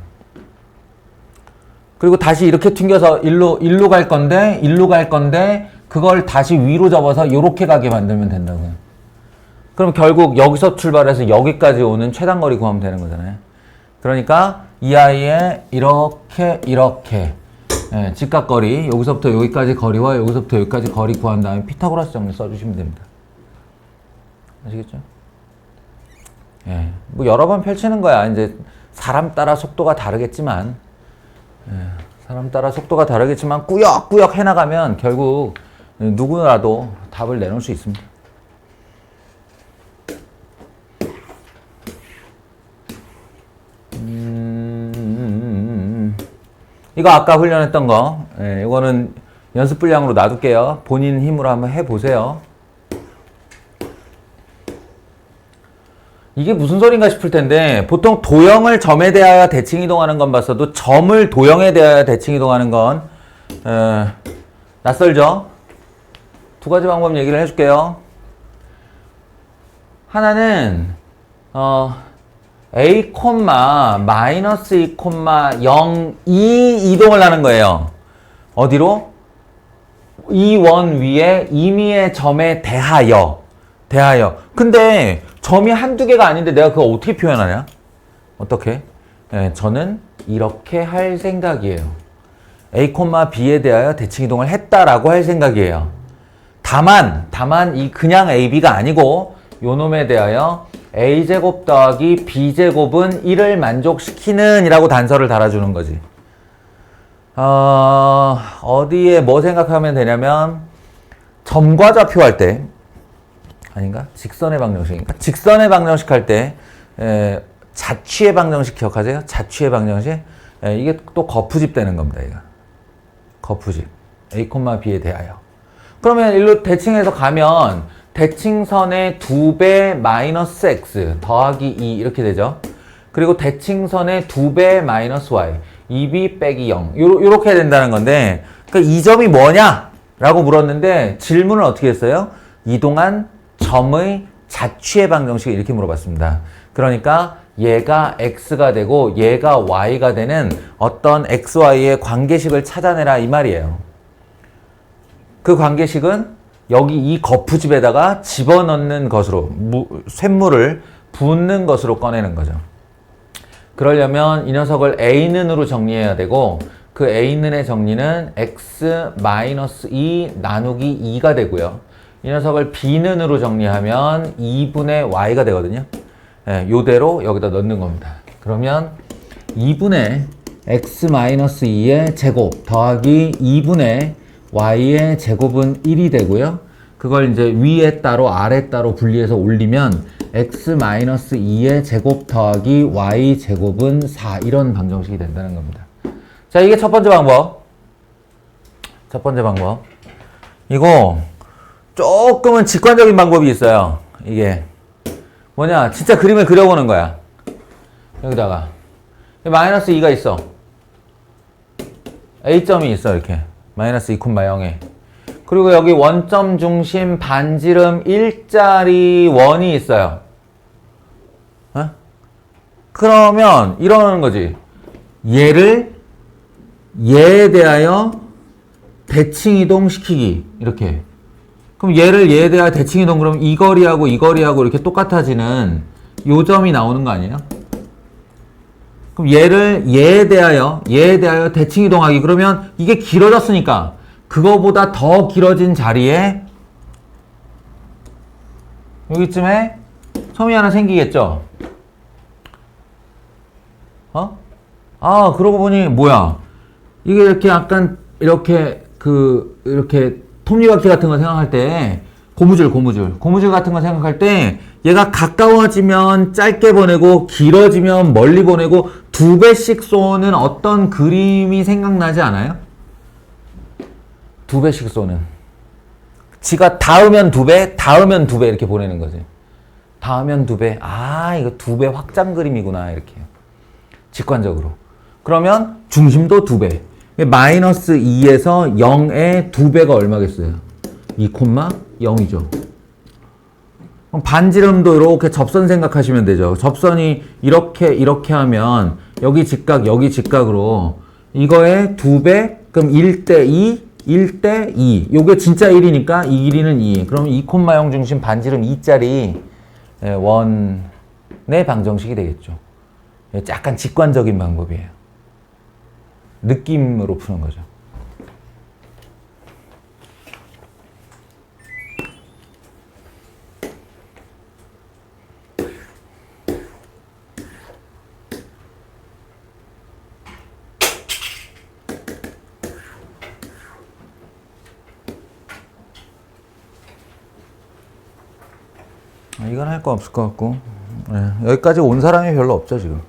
그리고 다시 이렇게 튕겨서 일로 갈 건데 그걸 다시 위로 접어서 이렇게 가게 만들면 된다고요. 그럼 결국 여기서 출발해서 여기까지 오는 최단거리 구하면 되는 거잖아요. 그러니까 이 아이의 이렇게 직각거리 여기서부터 여기까지 거리와 여기서부터 여기까지 거리 구한 다음에 피타고라스 정리 써주시면 됩니다. 아시겠죠? 예, 뭐 여러 번 펼치는 거야. 이제 사람 따라 속도가 다르겠지만 꾸역꾸역 해나가면 결국 누구라도 답을 내놓을 수 있습니다. 이거 아까 훈련했던 거, 이거는 연습 분량으로 놔둘게요. 본인 힘으로 한번 해보세요. 이게 무슨 소린가 싶을 텐데 보통 도형을 점에 대하여 대칭 이동하는 건 봤어도 점을 도형에 대하여 대칭 이동하는 건 낯설죠? 두 가지 방법 얘기를 해줄게요. 하나는 A, 마이너스 2, 0, 2 이동을 하는 거예요. 어디로? 이 원 위에 임의의 점에 대하여. 근데 점이 한두 개가 아닌데 내가 그거 어떻게 표현하냐? 어떻게? 저는 이렇게 할 생각이에요. A, B에 대하여 대칭 이동을 했다라고 할 생각이에요. 다만 이 그냥 A, B가 아니고 요 놈에 대하여 A제곱 더하기 B제곱은 1을 만족시키는 이라고 단서를 달아주는 거지. 어디에 뭐 생각하면 되냐면 점과 좌표 할 때 아닌가? 직선의 방정식인가? 직선의 방정식 할 때 자취의 방정식 기억하세요? 자취의 방정식? 이게 또 거푸집 되는 겁니다. 이거. 거푸집. A, B에 대하여. 그러면 일로 대칭해서 가면 대칭선의 2배 마이너스 x 더하기 2 이렇게 되죠. 그리고 대칭선의 2배 마이너스 y 2b 빼기 0 요렇게 된다는 건데 그러니까 이 점이 뭐냐? 라고 물었는데 질문을 어떻게 했어요? 이동한 점의 자취의 방정식을 이렇게 물어봤습니다. 그러니까 얘가 x가 되고 얘가 y가 되는 어떤 xy의 관계식을 찾아내라 이 말이에요. 그 관계식은 여기 이 거푸집에다가 집어넣는 것으로 쇳물을 붓는 것으로 꺼내는 거죠. 그러려면 이 녀석을 A는으로 정리해야 되고 그 A는의 정리는 x-2 나누기 2가 되고요. 이 녀석을 B는으로 정리하면 2분의 y가 되거든요. 요대로 여기다 넣는 겁니다. 그러면 2분의 x-2의 제곱 더하기 2분의 y의 제곱은 1이 되고요. 그걸 이제 위에 따로 아래 따로 분리해서 올리면 x-2의 제곱 더하기 y 제곱은 4 이런 방정식이 된다는 겁니다. 자, 이게 첫 번째 방법. 이거 조금은 직관적인 방법이 있어요. 이게 뭐냐? 진짜 그림을 그려보는 거야. 여기다가 마이너스 2가 있어. A점이 있어 이렇게. 마이너스 2, 0에 그리고 여기 원점 중심 반지름 일자리 원이 있어요. 어? 그러면 이러는 거지. 얘를 얘에 대하여 대칭 이동 시키기. 이렇게. 그럼 얘에 대하여 대칭 이동 그러면 이 거리하고 이 거리하고 이렇게 똑같아지는 요 점이 나오는 거 아니에요? 그럼 얘에 대하여 대칭 이동하기. 그러면 이게 길어졌으니까 그거보다 더 길어진 자리에 여기쯤에 섬이 하나 생기겠죠? 아, 그러고 보니 뭐야? 이게 이렇게 약간 이렇게 톱니바퀴 같은 거 생각할 때 고무줄 같은 거 생각할 때 얘가 가까워지면 짧게 보내고 길어지면 멀리 보내고 2배씩 쏘는 어떤 그림이 생각나지 않아요? 2배씩 쏘는. 지가 닿으면 2배 이렇게 보내는 거지. 닿으면 2배. 아, 이거 2배 확장 그림이구나. 이렇게요. 직관적으로. 그러면 중심도 2배. 마이너스 2에서 0의 2배가 얼마겠어요? 2,0이죠. 그럼 반지름도 이렇게 접선 생각하시면 되죠. 접선이 이렇게 하면 여기 직각으로 이거의 2배, 그럼 1대2, 1대2. 요게 진짜 1이니까 이 길이는 2. 그럼 2,0 중심 반지름 2짜리 원의 방정식이 되겠죠. 약간 직관적인 방법이에요. 느낌으로 푸는 거죠. 이건 할 거 없을 것 같고, 네, 여기까지 온 사람이 별로 없죠 지금.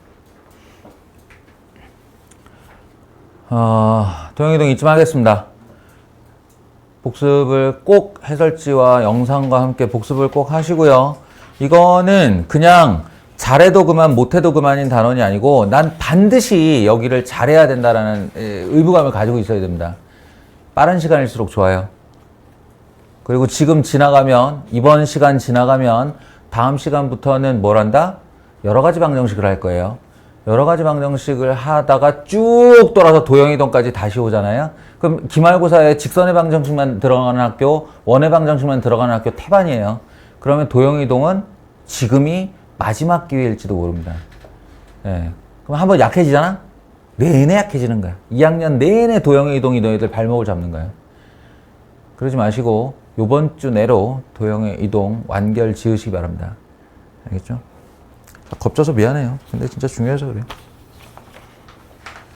도형이동 이쯤 하겠습니다. 복습을 꼭 해설지와 영상과 함께 복습을 꼭 하시고요. 이거는 그냥 잘해도 그만 못해도 그만인 단원이 아니고 난 반드시 여기를 잘해야 된다라는 의무감을 가지고 있어야 됩니다. 빠른 시간일수록 좋아요. 그리고 지금 지나가면, 이번 시간 지나가면 다음 시간부터는 뭘 한다? 여러 가지 방정식을 할 거예요. 여러 가지 방정식을 하다가 쭉 돌아서 도형이동까지 다시 오잖아요. 그럼 기말고사에 직선의 방정식만 들어가는 학교, 원의 방정식만 들어가는 학교 태반이에요. 그러면 도형이동은 지금이 마지막 기회일지도 모릅니다. 예. 그럼 한번 약해지잖아? 내내 약해지는 거야. 2학년 내내 도형이동이 너희들 발목을 잡는 거야. 그러지 마시고 요번 주 내로 도형의 이동 완결 지으시기 바랍니다. 알겠죠? 겁줘서 미안해요. 근데 진짜 중요해서 그래요.